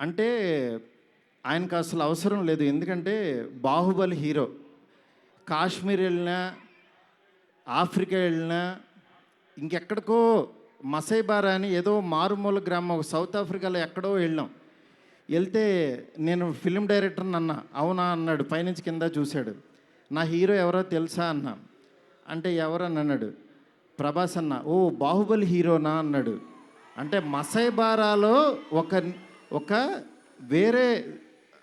అంటే ఆయనకు అసలు అవసరం లేదు. ఎందుకంటే బాహుబలి హీరో. కాశ్మీర్ వెళ్ళినా, ఆఫ్రికా వెళ్ళినా, ఇంకెక్కడికో మసైబారా అని ఏదో మారుమూల గ్రామం సౌత్ ఆఫ్రికాలో ఎక్కడో వెళ్ళాం. వెళ్తే నేను ఫిలిం డైరెక్టర్ని అన్నా. అవునా అన్నాడు, పైనుంచి కింద చూశాడు. నా హీరో ఎవరో తెలుసా అన్నా. అంటే ఎవరని అన్నాడు. ప్రభాస్ అన్న. ఓ బాహుబలి హీరోనా అన్నాడు. అంటే మసైబారాలో ఒక వేరే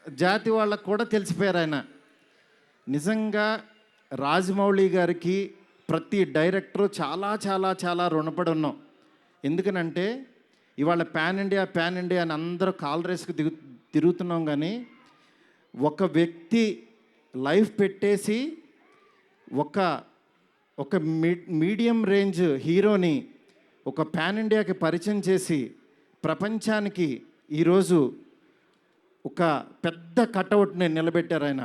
జాతి వాళ్ళకు కూడా తెలిసిపోయారు ఆయన. నిజంగా రాజమౌళి గారికి ప్రతి డైరెక్టరు చాలా చాలా చాలా రుణపడి ఉన్నాం. ఎందుకనంటే ఇవాళ ప్యాన్ ఇండియా అని అందరూ కాల్ రేస్కి తిరుగుతున్నాం. కానీ ఒక వ్యక్తి లైఫ్ పెట్టేసి ఒక మీడియం రేంజ్ హీరోని ఒక ప్యాన్ ఇండియాకి పరిచయం చేసి ప్రపంచానికి ఈరోజు ఒక పెద్ద కటౌట్ని నిలబెట్టారు ఆయన.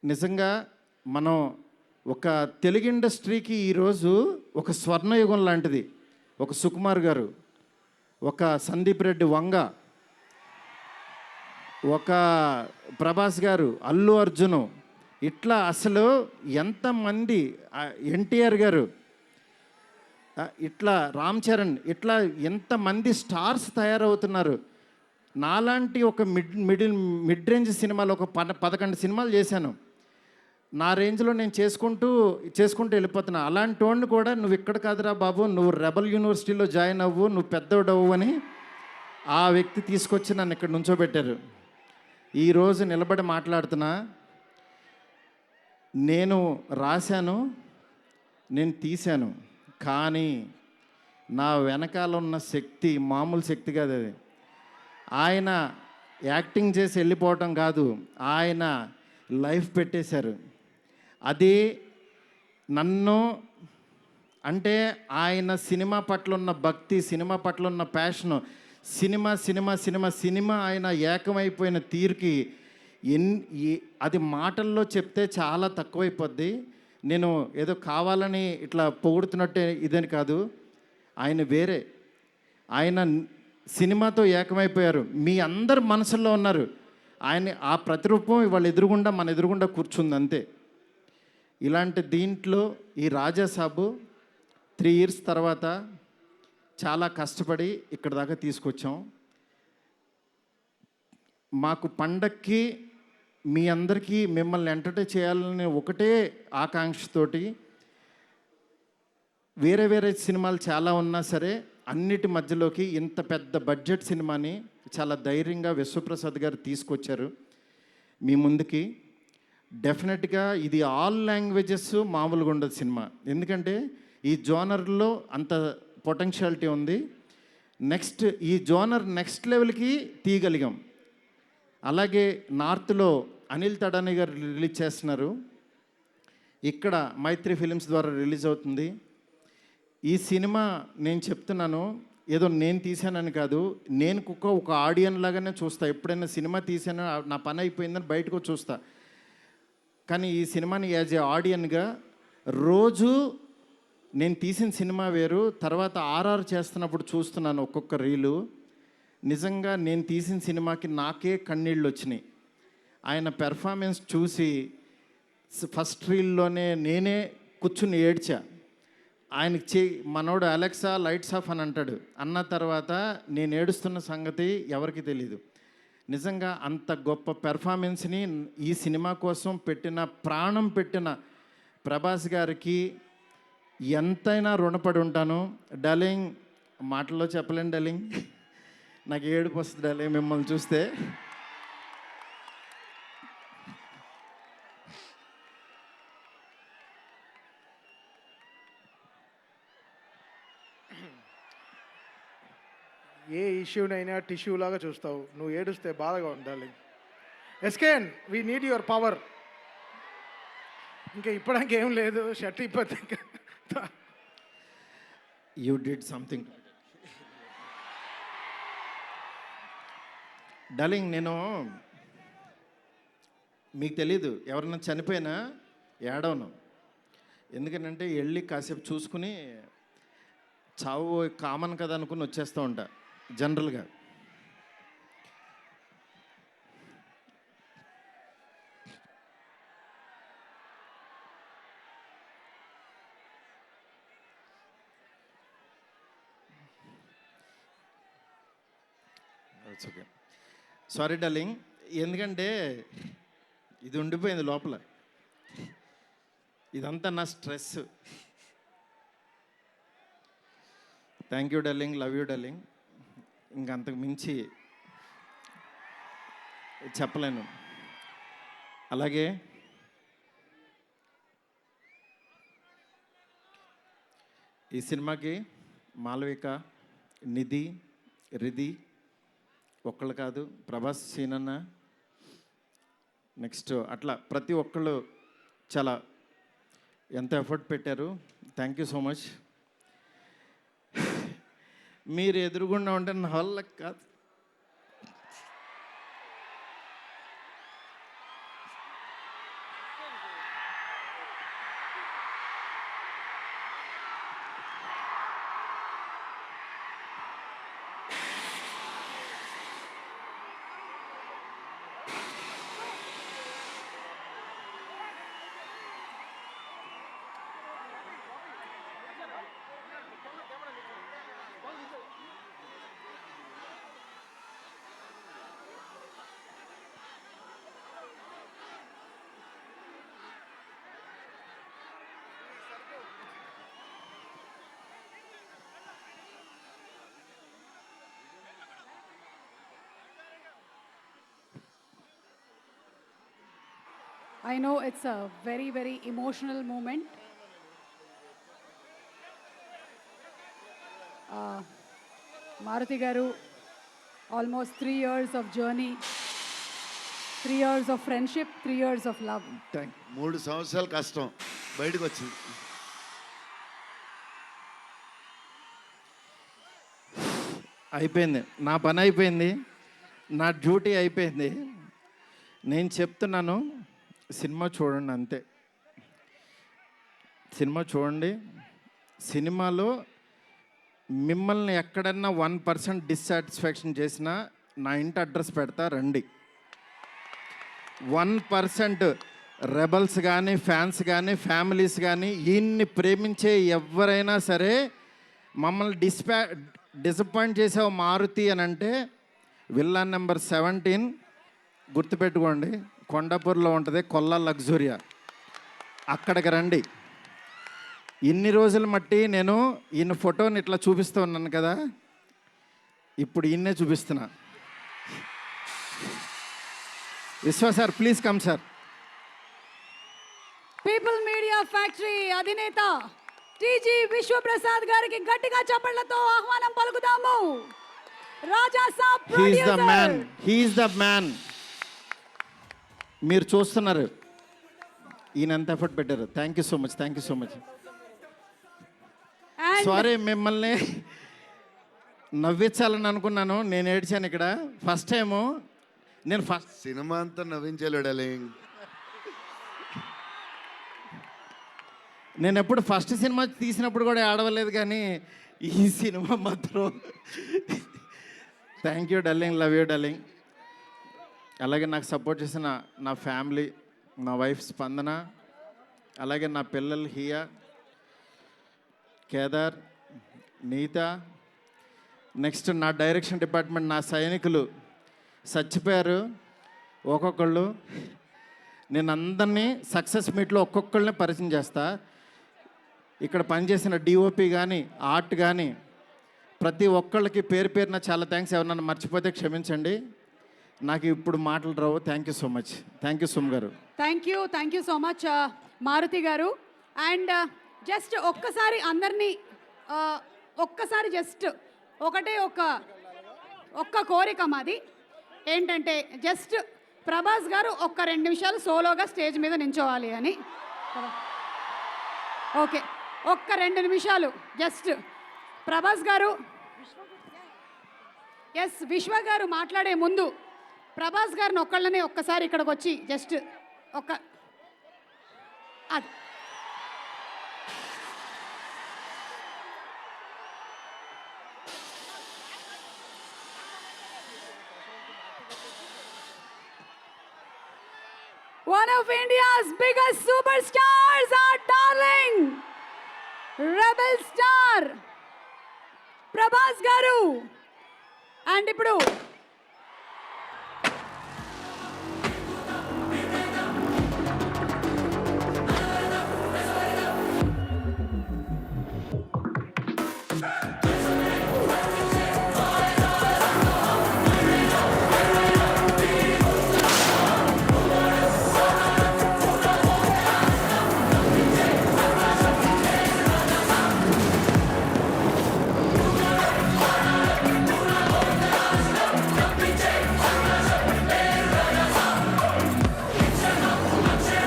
నిజంగా మనం ఒక తెలుగు ఇండస్ట్రీకి ఈరోజు ఒక స్వర్ణయుగం లాంటిది. ఒక సుకుమార్ గారు, ఒక సందీప్ రెడ్డి వంగ, ఒక ప్రభాస్ గారు, అల్లు అర్జును, ఇట్లా అసలు ఎంతమంది, ఎన్టీఆర్ గారు, ఇట్లా రామ్ చరణ్, ఇట్లా ఎంతమంది స్టార్స్ తయారవుతున్నారు. నాలాంటి ఒక మిడ్ రేంజ్ సినిమాలు ఒక 11 సినిమాలు చేశాను. నా రేంజ్లో నేను చేసుకుంటూ వెళ్ళిపోతున్నా. అలాంటి వాడిని కూడా నువ్వు ఇక్కడ కాదురా బాబు, నువ్వు రెబల్ యూనివర్సిటీలో జాయిన్ అవ్వు, నువ్వు పెద్దోడవు అని ఆ వ్యక్తి తీసుకొచ్చి నన్ను ఇక్కడ నుంచోబెట్టారు. ఈరోజు నిలబడి మాట్లాడుతున్నా. నేను రాశాను, నేను తీశాను, కానీ నా వెనకాల ఉన్న శక్తి మామూలు శక్తి కాదు. అది ఆయన యాక్టింగ్ చేసి వెళ్ళిపోవటం కాదు, ఆయన లైఫ్ పెట్టేశారు. అది నన్ను అంటే ఆయన సినిమా పట్ల ఉన్న భక్తి, సినిమా పట్ల ఉన్న ప్యాషను, సినిమా ఆయన ఏకమైపోయిన తీరుకి అది మాటల్లో చెప్తే చాలా తక్కువైపోద్ది. నేను ఏదో కావాలని ఇట్లా పొగుడుతున్నట్టే ఇదని కాదు. ఆయన వేరే, ఆయన సినిమాతో ఏకమైపోయారు. మీ అందరు మనసుల్లో ఉన్నారు. ఆయన ఆ ప్రతిరూపం ఇవాళ మన ఎదురుగుండా కూర్చుంది అంతే. ఇలాంటి దీంట్లో ఈ రాజాసాబు 3 years తర్వాత చాలా కష్టపడి ఇక్కడ దాకా తీసుకొచ్చాం. మాకు పండక్కి మీ అందరికీ మిమ్మల్ని ఎంటర్టైన్ చేయాలని ఒకటే ఆకాంక్షతోటి వేరే సినిమాలు చాలా ఉన్నా సరే అన్నిటి మధ్యలోకి ఇంత పెద్ద బడ్జెట్ సినిమాని చాలా ధైర్యంగా విశ్వప్రసాద్ గారు తీసుకొచ్చారు మీ ముందుకి. డెఫినెట్గా ఇది ఆల్ లాంగ్వేజెస్ మామూలుగా ఉండదు సినిమా. ఎందుకంటే ఈ జోనర్లో అంత పొటెన్షియాలిటీ ఉంది. నెక్స్ట్ ఈ జోనర్ నెక్స్ట్ లెవెల్కి తీయగలిగాం. అలాగే నార్త్లో అనిల్ తడాని గారు రిలీజ్ చేస్తున్నారు, ఇక్కడ మైత్రి ఫిలిమ్స్ ద్వారా రిలీజ్ అవుతుంది. ఈ సినిమా నేను చెప్తున్నాను, ఏదో నేను తీశానని కాదు, నేను ఒక ఆడియన్ లాగానే చూస్తా. ఎప్పుడైనా సినిమా తీసానో నా పని అయిపోయిందని బయటకు చూస్తా. కానీ ఈ సినిమాని యాజ్ ఏ ఆడియన్గా రోజు నేను తీసిన సినిమా వేరు, తర్వాత ఆర్ఆర్ చేస్తున్నప్పుడు చూస్తున్నాను ఒక్కొక్క రీలు. నిజంగా నేను తీసిన సినిమాకి నాకే కన్నీళ్ళు వచ్చినాయి. ఆయన పెర్ఫార్మెన్స్ చూసి ఫస్ట్ రీల్లోనే నేనే కూర్చుని ఏడ్చా. ఆయనకి మనోడు అలెక్సా లైట్స్ ఆఫ్ అని అంటాడు. అన్న తర్వాత నేను ఏడుస్తున్న సంగతి ఎవరికి తెలీదు. నిజంగా అంత గొప్ప పెర్ఫార్మెన్స్ని ఈ సినిమా కోసం ప్రాణం పెట్టిన ప్రభాస్ గారికి ఎంతైనా రుణపడి ఉంటాను. డార్లింగ్, మాటల్లో చెప్పలేను డార్లింగ్, నాకు ఏడుపు వస్తుంది డార్లింగ్ మిమ్మల్ని చూస్తే. ఏ ఇష్యూనైనా టిష్యూ లాగా చూస్తావు. నువ్వు ఏడుస్తే బాధగా ఉండాలి. ఎస్కేన్, వీ నీడ్ యువర్ పవర్. ఇంకా ఇప్పడానికి ఏం లేదు, షర్ట్ ఇప్పటి యూ డిడ్ సంథింగ్. డార్లింగ్, నేను మీకు తెలీదు, ఎవరన్నా చనిపోయినా ఏడవను. ఎందుకంటే వెళ్ళి కాసేపు చూసుకుని చావు కామన్ కదా అనుకుని వచ్చేస్తూ ఉంటా జనరల్గా. ఓకే, సారీ డార్లింగ్, ఎందుకంటే ఇది ఉండిపోయింది లోపల. ఇదంతా నా stress. Thank you darling, love you darling. ఇంకంతకు మించి చెప్పలేను. అలాగే ఈ సినిమాకి మాలవిక, నిధి, రిధి ఒక్కళ్ళు కాదు, ప్రభాస్, సీనన్న, నెక్స్ట్ అట్లా ప్రతి ఒక్కళ్ళు చాలా ఎంత ఎఫర్ట్ పెట్టారు. Thank you so much. మీరు ఎదురుగుండా ఉంటే నా వల్ల కాదు. I know it's a very, very emotional moment. Maruti garu, almost 3 years of journey, 3 years of friendship, 3 years of love. 3 సంవత్సరాలు కష్టం బయటకు వచ్చింది. అయిపోయింది, నా పని అయిపోయింది, నా డ్యూటీ అయిపోయింది. నేను చెప్తున్నాను, సినిమా చూడండి అంతే. సినిమా చూడండి. సినిమాలో మిమ్మల్ని ఎక్కడన్నా 1% డిస్సాటిస్ఫాక్షన్ చేసినా నా ఇంటి అడ్రస్ పెడతా, రండి. 1% రెబల్స్ కానీ, ఫ్యాన్స్ కానీ, ఫ్యామిలీస్ కానీ, ఈయన్ని ప్రేమించే ఎవరైనా సరే మమ్మల్ని డిసప్పాయింట్ చేసావు మారుతి అని అంటే, విల్లా నెంబర్ 17 గుర్తుపెట్టుకోండి, కొండాపూర్లో ఉంటుంది, కొల్లా లగ్జూరియా, అక్కడికి రండి. ఇన్ని రోజులు మట్టి నేను ఈయన ఫోటోని ఇట్లా చూపిస్తూ ఉన్నాను కదా, ఇప్పుడు ఈయన్నే చూపిస్తున్నా. Vishwa sir, please come sir. People media factory అధినేత టీజీ విశ్వప్రసాద్ గారికి గట్టిగా చప్పట్లతో ఆహ్వానం పలుకుదాము. Raja Saab he's the man, producer. He's the man. మీరు చూస్తున్నారు ఈయన ఎంత ఎఫర్ట్ పెట్టారు. Thank you so much, thank you so much. And sorry, మిమ్మల్ని నవ్వించాలని అనుకున్నాను, నేను ఏడ్చాను ఇక్కడ. ఫస్ట్ టైము నేను సినిమా అంతా నవ్వించలేడు డార్లింగ్. నేను ఎప్పుడు ఫస్ట్ సినిమా తీసినప్పుడు కూడా ఆడవలేదు, కానీ ఈ సినిమా మాత్రం thank you darling, love you darling. అలాగే నాకు సపోర్ట్ చేసిన నా ఫ్యామిలీ, నా వైఫ్ స్పందన అలాగే నా పిల్లలు హియా, కేదార్, నీత, నెక్స్ట్ నా డైరెక్షన్ డిపార్ట్మెంట్ నా సైనికులు చచ్చిపోయారు ఒక్కొక్కళ్ళు. నేను అందరినీ సక్సెస్ మీట్లో ఒక్కొక్కళ్ళని పరిచయం చేస్తా. ఇక్కడ పనిచేసిన డిఓపి కానీ ఆర్ట్ కానీ ప్రతి ఒక్కళ్ళకి పేరు పేరున చాలా థ్యాంక్స్. ఎవరన్నా మర్చిపోతే క్షమించండి, నాకు ఇప్పుడు మాటలు రావు. Thank you so much. Thank you Suma garu. Thank you so much Maruthi garu. And just ఒక్కసారి అందరినీ ఒక్కసారి జస్ట్ ఒకటే ఒక్క కోరిక మాది ఏంటంటే జస్ట్ ప్రభాస్ గారు ఒక్క 2 నిమిషాలు సోలోగా స్టేజ్ మీద నించోవాలి అని. ఓకే, ఒక్క 2 నిమిషాలు జస్ట్ ప్రభాస్ గారు. ఎస్, విశ్వ గారు మాట్లాడే ముందు ప్రభాస్ గారిని ఒక్కసారి ఇక్కడికి వచ్చి జస్ట్ అది one of India's biggest superstars, our darling rebel star Prabhas garu. And ఇప్పుడు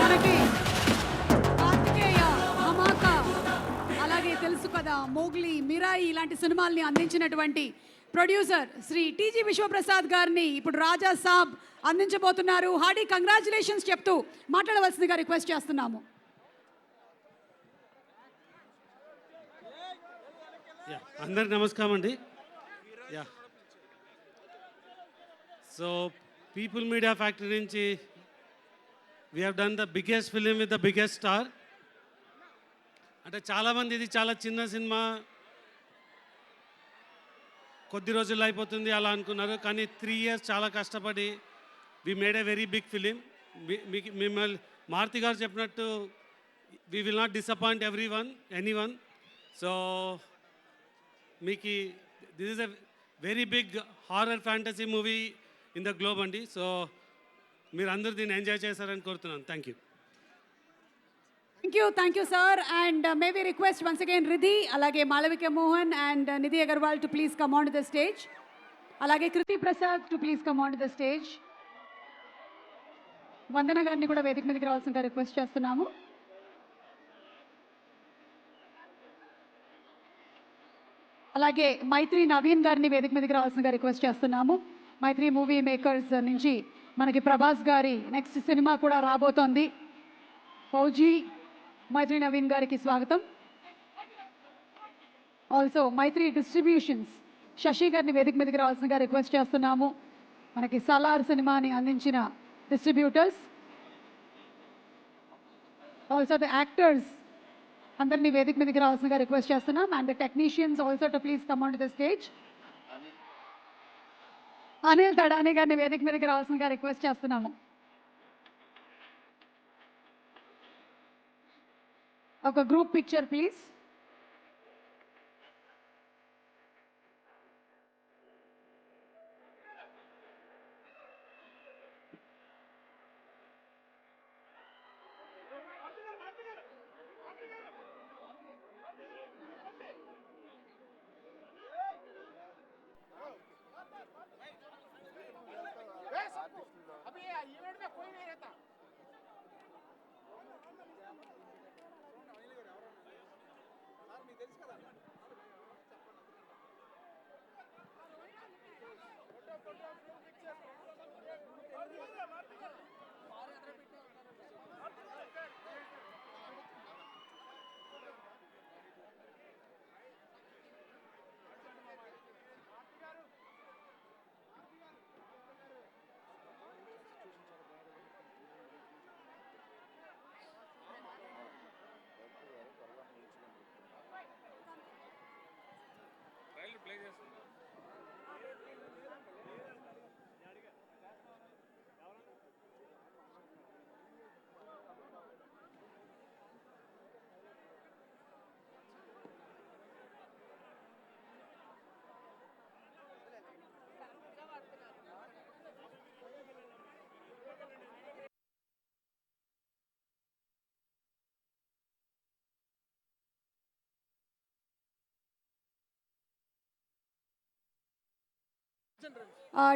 మనకి కార్తికేయ, ధమాకా, అలాగే తెలుసు కదా మోగ్లీ, మిరాయి ఇలాంటి సినిమాల్ని అందించినటువంటి ప్రొడ్యూసర్ శ్రీ టీజీ విశ్వప్రసాద్ గారిని ఇప్పుడు రాజా సాబ్ అందించబోతున్నారు. హార్డీ కంగ్రాచులేషన్స్ చెప్తూ మాట్లాడవలసిందిగా రిక్వెస్ట్ చేస్తున్నాము. అందరికి నమస్కారం అండి. సో పీపుల్ మీడియా ఫ్యాక్టరీ నుంచి we have done the biggest film with the biggest star. అంటే చాలామంది ఇది చాలా చిన్న సినిమా, కొద్ది రోజుల్లో అయిపోతుంది అలా అనుకున్నారు. కానీ 3 years చాలా కష్టపడి we made a very big film. మిమ్మల్ని మారుతి గారు చెప్పినట్టు we will not disappoint anyone. So మీకు this is a very big horror fantasy movie in the globe అండి. సో మీరు అందరూ దీన్ని ఎంజాయ్ చేస్తారని కోరుతున్నాను. Thank you. Thank you, sir. And may we request once again Ridhi, alage Malavika Mohan and Nidhi Agarwal to please come onto the stage. Alage Kriti Prasad to please come onto the stage. Vandana garni kuda vedik మీదకి రావాల్సిందిగా రిక్వెస్ట్ చేస్తున్నాము. అలాగే మైత్రి నవీన్ గారిని వేదిక మీదకి రావాల్సిందిగా రిక్వెస్ట్ చేస్తున్నాము. మైత్రి మూవీ మేకర్స్ నుంచి మనకి ప్రభాస్ గారి నెక్స్ట్ సినిమా కూడా రాబోతోంది. ఫౌజీ, మైత్రి నవీన్ గారికి స్వాగతం. ఆల్సో మైత్రి డిస్ట్రిబ్యూషన్స్ శశి గారిని వేదిక మీదకి రావాల్సిందిగా రిక్వెస్ట్ చేస్తున్నాము. మనకి సలార్ సినిమాని అందించిన డిస్ట్రిబ్యూటర్స్, ఆల్సో ద యాక్టర్స్ అందరినీ వేదిక మీదకి రావాల్సిందిగా రిక్వెస్ట్ చేస్తున్నాం. And the technicians also to please come on to the stage. Anil Thadani గారిని వేదిక మీదకి రావాల్సిందిగా రిక్వెస్ట్ చేస్తున్నాము. ఒక group picture please.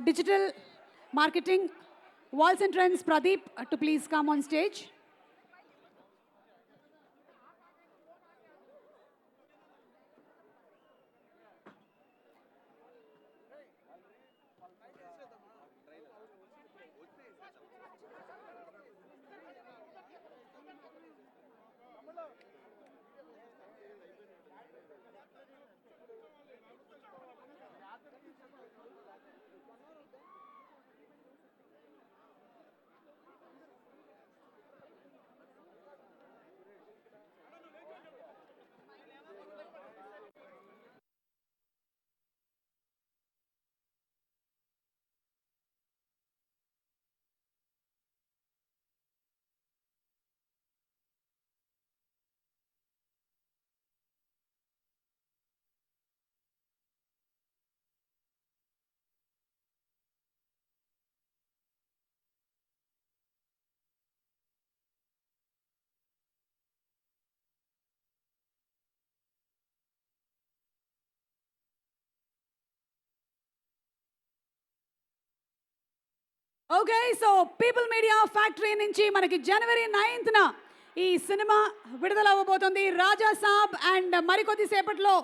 digital marketing, Walls and Trends, Pradeep, to please come on stage. Okay so people media factory నుంచి మనకి జనవరి 9th ఈ సినిమా విడుదల అవ్వబోతుంది రాజా సాబ్ అండ్ మరికొద్ది సేపట్లో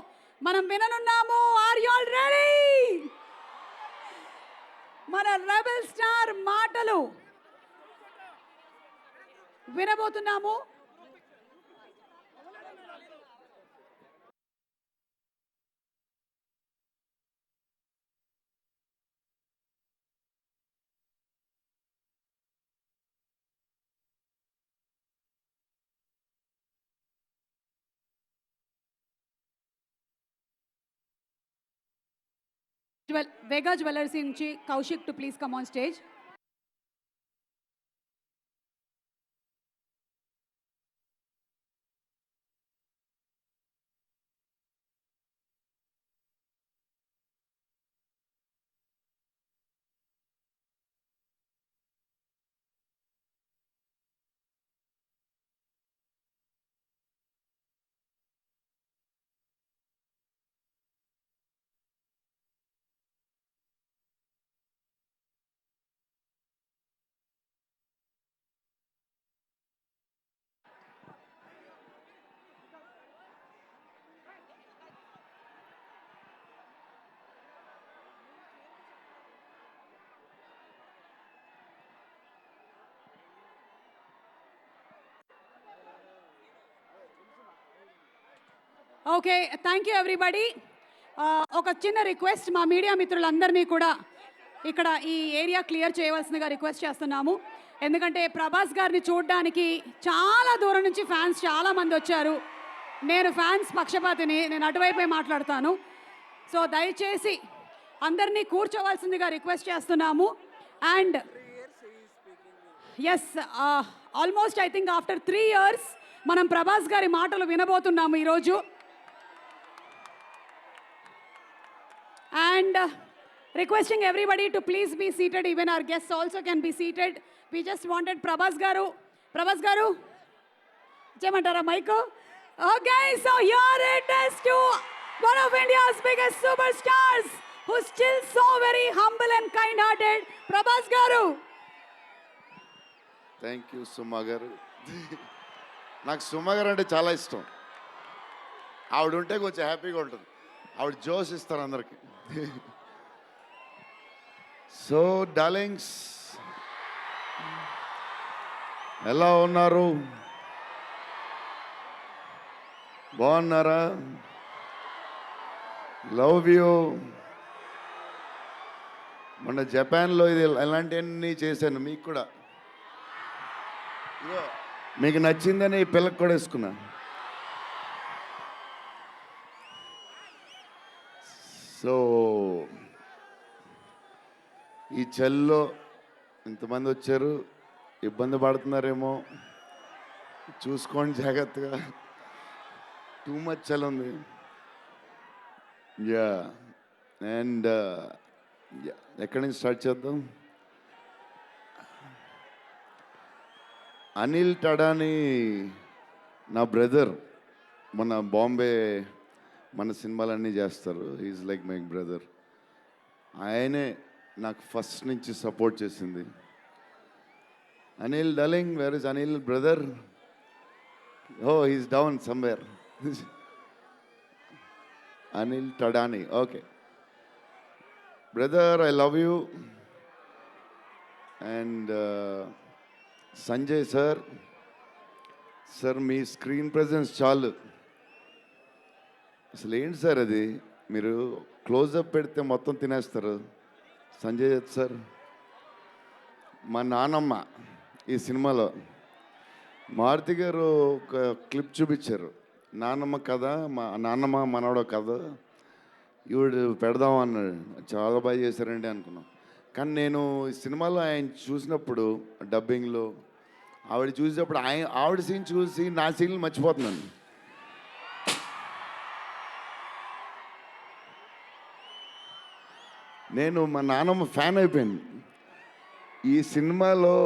మనం విననున్నాము. Are you all ready? మన రెబెల్ స్టార్ మాటలు వినబోతున్నాము. Vega Jewellers నుంచి Kaushik to please come on stage. Okay thank you everybody. ఒక చిన్న రిక్వెస్ట్, మా మీడియా మిత్రులందరినీ కూడా ఇక్కడ ఈ ఏరియా క్లియర్ చేయవలసిందిగా రిక్వెస్ట్ చేస్తున్నాము. ఎందుకంటే ప్రభాస్ గారిని చూడడానికి చాలా దూరం నుంచి ఫ్యాన్స్ చాలామంది వచ్చారు. నేను ఫ్యాన్స్ పక్షపాతిని, నేను అటువైపే మాట్లాడతాను. సో దయచేసి అందరినీ కూర్చోవలసిందిగా రిక్వెస్ట్ చేస్తున్నాము. And yes almost I think after 3 years మనం ప్రభాస్ గారి మాటలు వినబోతున్నాము ఈరోజు. And requesting everybody to please be seated. Even our guests also can be seated. We just wanted Prabhas Garu, Chemantara Maiko. Okay, so here it is to one of India's biggest superstars, who's still so very humble and kind-hearted, Prabhas Garu. Thank you Suma garu. నాకు సుమా గారు అంటే చాలా ఇష్టం. ఆవిడ ఉంటే కొంచెం హ్యాపీగా ఉంటుంది. ఆవిడ జోష్ ఇస్తారు అందరికి. సో డార్లింగ్స్, ఎలా ఉన్నారు? బాగున్నారా? Love you. మొన్న జపాన్లో ఇది ఎలాంటివన్నీ చేశాను మీకు కూడా. ఇదిగో మీకు నచ్చిందని ఈ పిల్లకి కూడా వేసుకున్నా. సో ఈ చలిలో ఇంతమంది వచ్చారు, ఇబ్బంది పడుతున్నారేమో, చూసుకోండి జాగ్రత్తగా. టూ మచ్ చలి ఉంది. యా అండ్ ఎక్కడి నుంచి స్టార్ట్ చేద్దాం? అనిల్ టడాని నా బ్రదర్, మన బాంబే మన సినిమాలన్నీ చేస్తారు. Is like my brother. ఆయనే నాకు ఫస్ట్ నుంచి సపోర్ట్ చేసింది. Anil darling, where is Anil brother? Oh he's down somewhere. Anil Tadani, okay. Brother, I love you. And Sanjay sir, sir మీ స్క్రీన్ ప్రెజెన్స్ చాలు. అసలు ఏంటి సార్ అది, మీరు క్లోజప్ పెడితే మొత్తం తినేస్తారు. సంజయ్ దత్ సార్, మా నానమ్మ ఈ సినిమాలో మారుతి గారు ఒక క్లిప్ చూపించారు. నానమ్మ కథ, మా నాన్నమ్మ మనవడో కథ ఈవిడ పెడదాం అన్నాడు. చాలా బాగా చేశారండి అనుకున్నాం. కానీ నేను ఈ సినిమాలో ఆయన చూసినప్పుడు డబ్బింగ్లో ఆవిడ చూసినప్పుడు ఆవిడ సీన్ చూసి నా సీన్లు మర్చిపోతున్నాను. నేను మా నాన్నమ్మ ఫ్యాన్ అయిపోయాను. ఈ సినిమాలో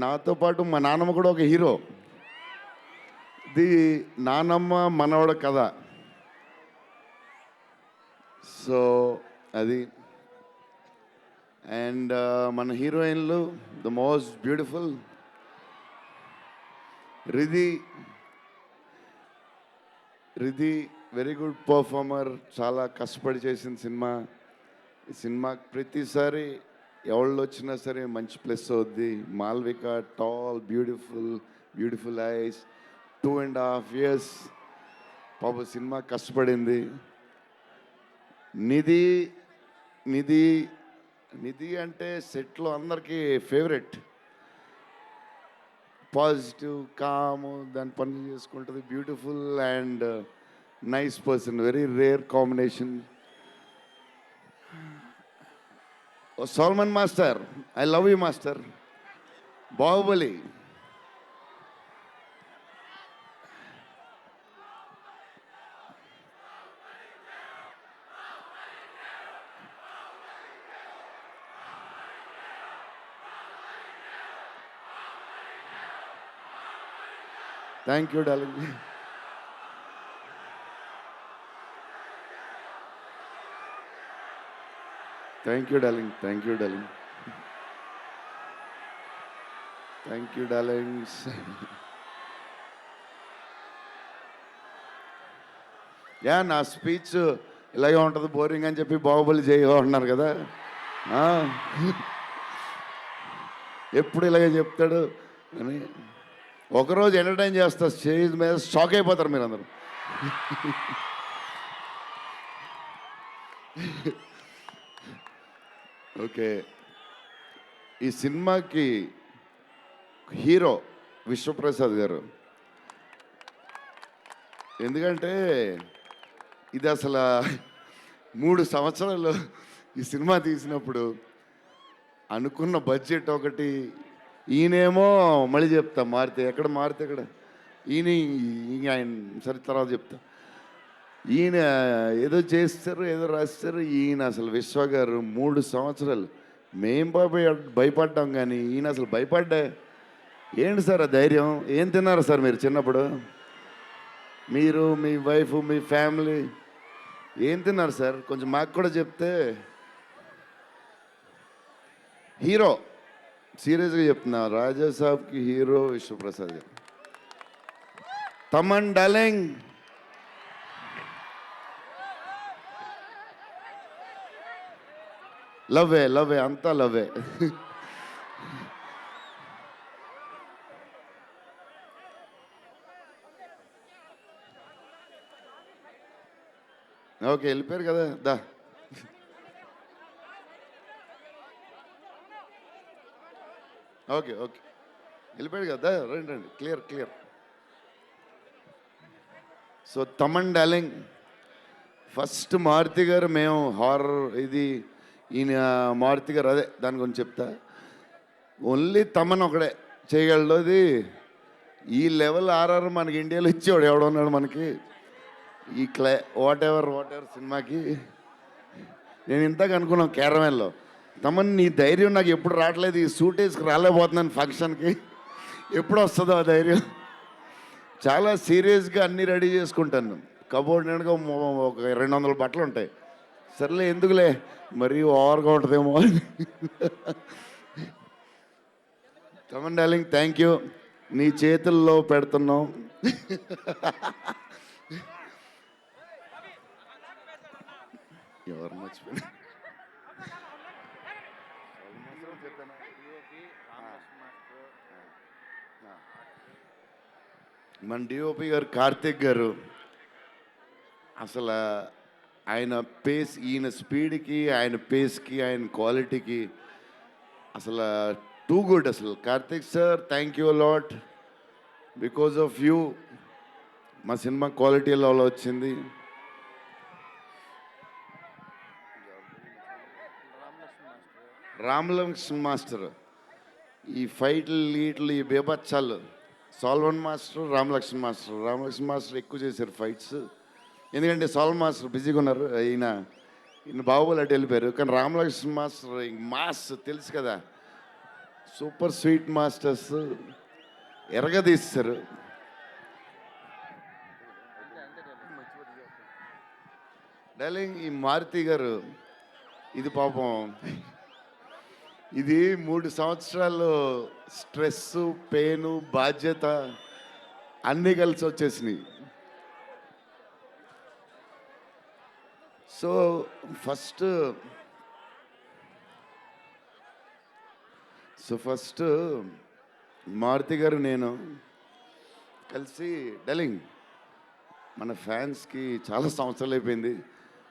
నాతో పాటు మా నాన్నమ్మ కూడా ఒక హీరో. ఇది నానమ్మ మనవడ కథ. సో అది. అండ్ మన హీరోయిన్లు the most beautiful Riddhi. Very good performer, చాలా కష్టపడి చేసిన సినిమా. ఈ సినిమాకి ప్రతిసారి ఎవళ్ళు వచ్చినా సరే మంచి ప్లస్ అవుద్ది. Malvika tall, beautiful eyes, 2.5 years పాప సినిమా కష్టపడింది. నిధి అంటే సెట్లో అందరికీ ఫేవరెట్. పాజిటివ్, కామ్, దాని పని చేసుకుంటుంది. Beautiful and nice person, very rare combination. Salman master, I love you master. Baahubali, thank you darling. Thank you darling, thank you darling, thank you darlings. నా స్పీచ్ ఇలాగే ఉంటుంది బోరింగ్ అని చెప్పి బాహుబలి చేయమన్నారు కదా. ఎప్పుడు ఇలాగే చెప్తాడు అని ఒకరోజు ఎంటర్టైన్ చేస్తా, స్టేజ్ మీద షాక్ అయిపోతారు మీరు అందరూ. ఓకే, ఈ సినిమాకి హీరో విశ్వప్రసాద్ గారు. ఎందుకంటే ఇది అసలు 3 సంవత్సరాలు ఈ సినిమా తీసినప్పుడు అనుకున్న బడ్జెట్ ఒకటి, ఈయనేమో మళ్ళీ చెప్తా మారితే ఎక్కడ ఈయన ఆయన సరే తర్వాత చెప్తా. ఈయన ఏదో చేస్తారు, ఏదో రాస్తారు. ఈయన అసలు విశ్వ గారు 3 సంవత్సరాలు మేం భయపడ్డాం, కానీ ఈయన అసలు భయపడ్డా. ఏంటి సార్ ఆ ధైర్యం? ఏం తిన్నారు సార్ మీరు చిన్నప్పుడు? మీరు, మీ వైఫ్, మీ ఫ్యామిలీ ఏం తిన్నారు సార్? కొంచెం మాకు కూడా చెప్తే. హీరో, సీరియస్గా చెప్తున్నా, రాజా సాబ్కి హీరో విశ్వప్రసాద్ గారు. తమన్ డార్లింగ్, లవ్వే అంతా లవ్వే. ఓకే, వెళ్ళిపోయారు కదా, దా. ఓకే వెళ్ళిపోయాడు కదా, రండి clear. So Thaman darling, first Maruthi గారు, మేము హారర్ ఇది ఈయన మారుతి గారు, అదే దాని గురించి చెప్తా. ఓన్లీ తమన్ ఒకడే చేయగలడు. అది ఈ లెవెల్ ఆర్ఆర్ మనకి ఇండియాలో ఇచ్చేవాడు ఎవడున్నాడు మనకి ఈ వాట్ ఎవర్ సినిమాకి. నేను ఇంతకు అనుకున్నాను క్యారవాన్లో, తమన్ నీ ధైర్యం నాకు ఎప్పుడు రావట్లేదు, ఈ సూట్ వేసుకు రాలేకపోతున్నాను ఫంక్షన్కి, ఎప్పుడు వస్తుందో ఆ ధైర్యం. చాలా సీరియస్గా అన్నీ రెడీ చేసుకుంటాను. కబోర్డ్ నిండుగా ఒక 200 బట్టలు ఉంటాయి. సర్లే ఎందుకులే మరీ ఓవర్గా ఉంటుందేమో అని. తమన్ డార్లింగ్ థ్యాంక్ యూ, నీ చేతుల్లో పెడుతున్నాం. ఎవరు మర్చిపోయినా మన డిఓపి గారు కార్తిక్ గారు, అసలు ఆయన పేస్, ఈయన స్పీడ్కి, ఆయన పేస్కి, ఆయన క్వాలిటీకి అసలు టూ గుడ్. అసలు Karthik sir thank you lot, because of you మా సినిమా క్వాలిటీ లెవెల్ వచ్చింది. రామలక్ష్మణ్ మాస్టర్ ఈ ఫైట్లు ఈట్లు ఈ బేబచ్చాలు, సాల్వన్ మాస్టర్ రామలక్ష్మణ్ మాస్టర్ ఎక్కువ చేశారు ఫైట్స్. ఎందుకంటే సాల్వన్ మాస్టర్ బిజీగా ఉన్నారు, ఈయన బాహుబలి అటు వెళ్ళిపోయారు. కానీ రామలక్ష్మణ్ మాస్టర్ మాస్ తెలుసు కదా, సూపర్ స్వీట్ మాస్టర్స్ ఎరగదీస్తారు. డార్లింగ్ ఈ మారుతి గారు, ఇది పాపం ఇది 3 సంవత్సరాలు స్ట్రెస్, పెయిన్, బాధ్యత అన్నీ కలిసి వచ్చేసినాయి. సో ఫస్ట్ మారుతి గారు నేను కలిసి, డార్లింగ్ మన ఫ్యాన్స్కి చాలా సంవత్సరాలు అయిపోయింది,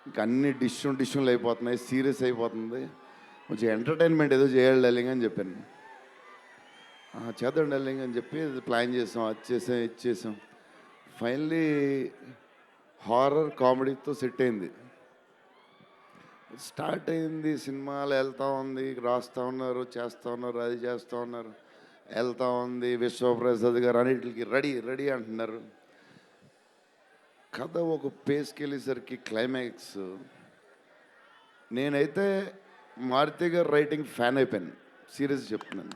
ఇంకా అన్ని డిష్యూలు అయిపోతున్నాయి, సీరియస్ అయిపోతుంది, కొంచెం ఎంటర్టైన్మెంట్ ఏదో చేయాలి డార్లింగ్ అని చెప్పాను. చేద్దాం డార్లింగ్ అని చెప్పి ప్లాన్ చేసాం, అది చేసాం. ఫైనలీ హారర్ కామెడీతో సెట్ అయింది. స్టార్ట్ అయింది, సినిమాలు వెళ్తూ ఉంది, రాస్తూ ఉన్నారు, చేస్తూ ఉన్నారు, అది చేస్తూ ఉన్నారు, వెళ్తూ ఉంది. విశ్వప్రసాద్ గారు అన్నిటికి రెడీ అంటున్నారు. కథ ఒక పేస్కి వెళ్ళేసరికి క్లైమాక్స్, నేనైతే మారుతి గారు రైటింగ్ ఫ్యాన్ అయిపోయాను, సీరియస్ చెప్తున్నాను.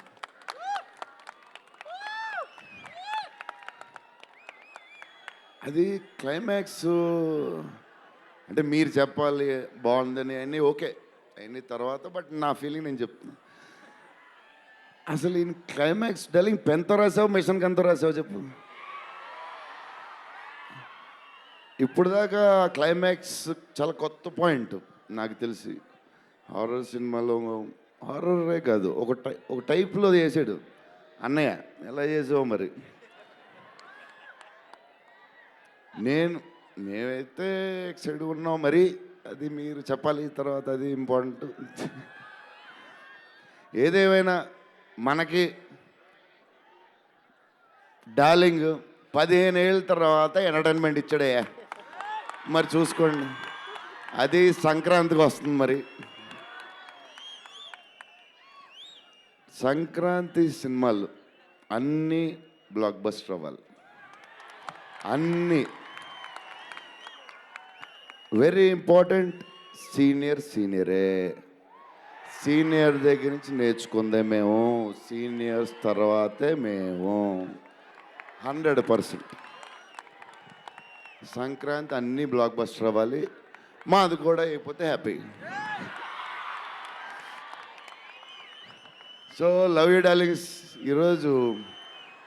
అది క్లైమాక్స్ అంటే మీరు చెప్పాలి బాగుందని అన్నీ ఓకే అన్ని తర్వాత, బట్ నా ఫీలింగ్ నేను చెప్తున్నా. అసలు ఈయన క్లైమాక్స్ డార్లింగ్ పెన్తో రాసావు, మిషన్కి ఎంతో రాసావు చెప్పు. ఇప్పుడు దాకా క్లైమాక్స్ చాలా కొత్త పాయింట్ నాకు తెలిసి. హారర్ సినిమాలో హారరే కాదు, ఒక టైప్లో చేసాడు అన్నయ్య. ఎలా చేసావు మరి? మేమైతే ఎక్సైడ్ ఉన్నాం, మరి అది మీరు చెప్పాలి తర్వాత, అది ఇంపార్టెంట్. ఏదేమైనా మనకి డార్లింగ్ 15 ఏళ్ళ తర్వాత ఎంటర్టైన్మెంట్ ఇచ్చాడయ్యా, మరి చూసుకోండి. అది సంక్రాంతికి వస్తుంది. మరి సంక్రాంతి సినిమాలు అన్నీ బ్లాక్ బస్టర్ అవ్వాలి, అన్నీ. Very important, సీనియరే. సీనియర్ దగ్గర నుంచి నేర్చుకుందే మేము, సీనియర్స్ తర్వాతే మేము. 100% సంక్రాంతి అన్నీ బ్లాక్ బస్టర్ అవ్వాలి, మాది కూడా అయిపోతే happy. So love you darlings. ఈరోజు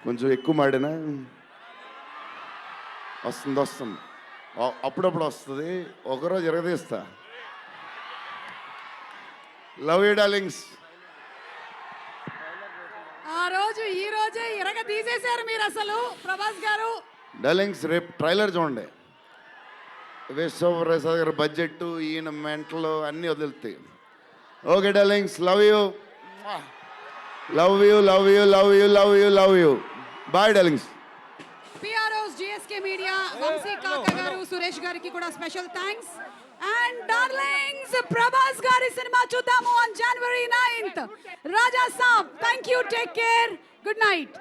కొంచెం ఎక్కువ మాడినా వస్తుంది, అప్పుడప్పుడు వస్తుంది, ఒకరోజు ఎరగదీస్తా. Love you darlings. ఈ రోజే ఇరగ తీసేశారు మీరు అసలు ప్రభాస్ గారు. డార్లింగ్స్ రేపు ట్రైలర్ చూడండి. విశ్వప్రసాద్ గారు బడ్జెట్, ఈయన మెంటలు అన్నీ వదులుతాయి. Okay darlings, love you. Bye darlings. PROs, GSK media, Vamsi Kaka గారు, సురేష్ గారికి కూడా special thanks. And darlings, Prabhas గారి సినిమా చూద్దాము on January 9th. Raja Saab, thank you, take care, good night.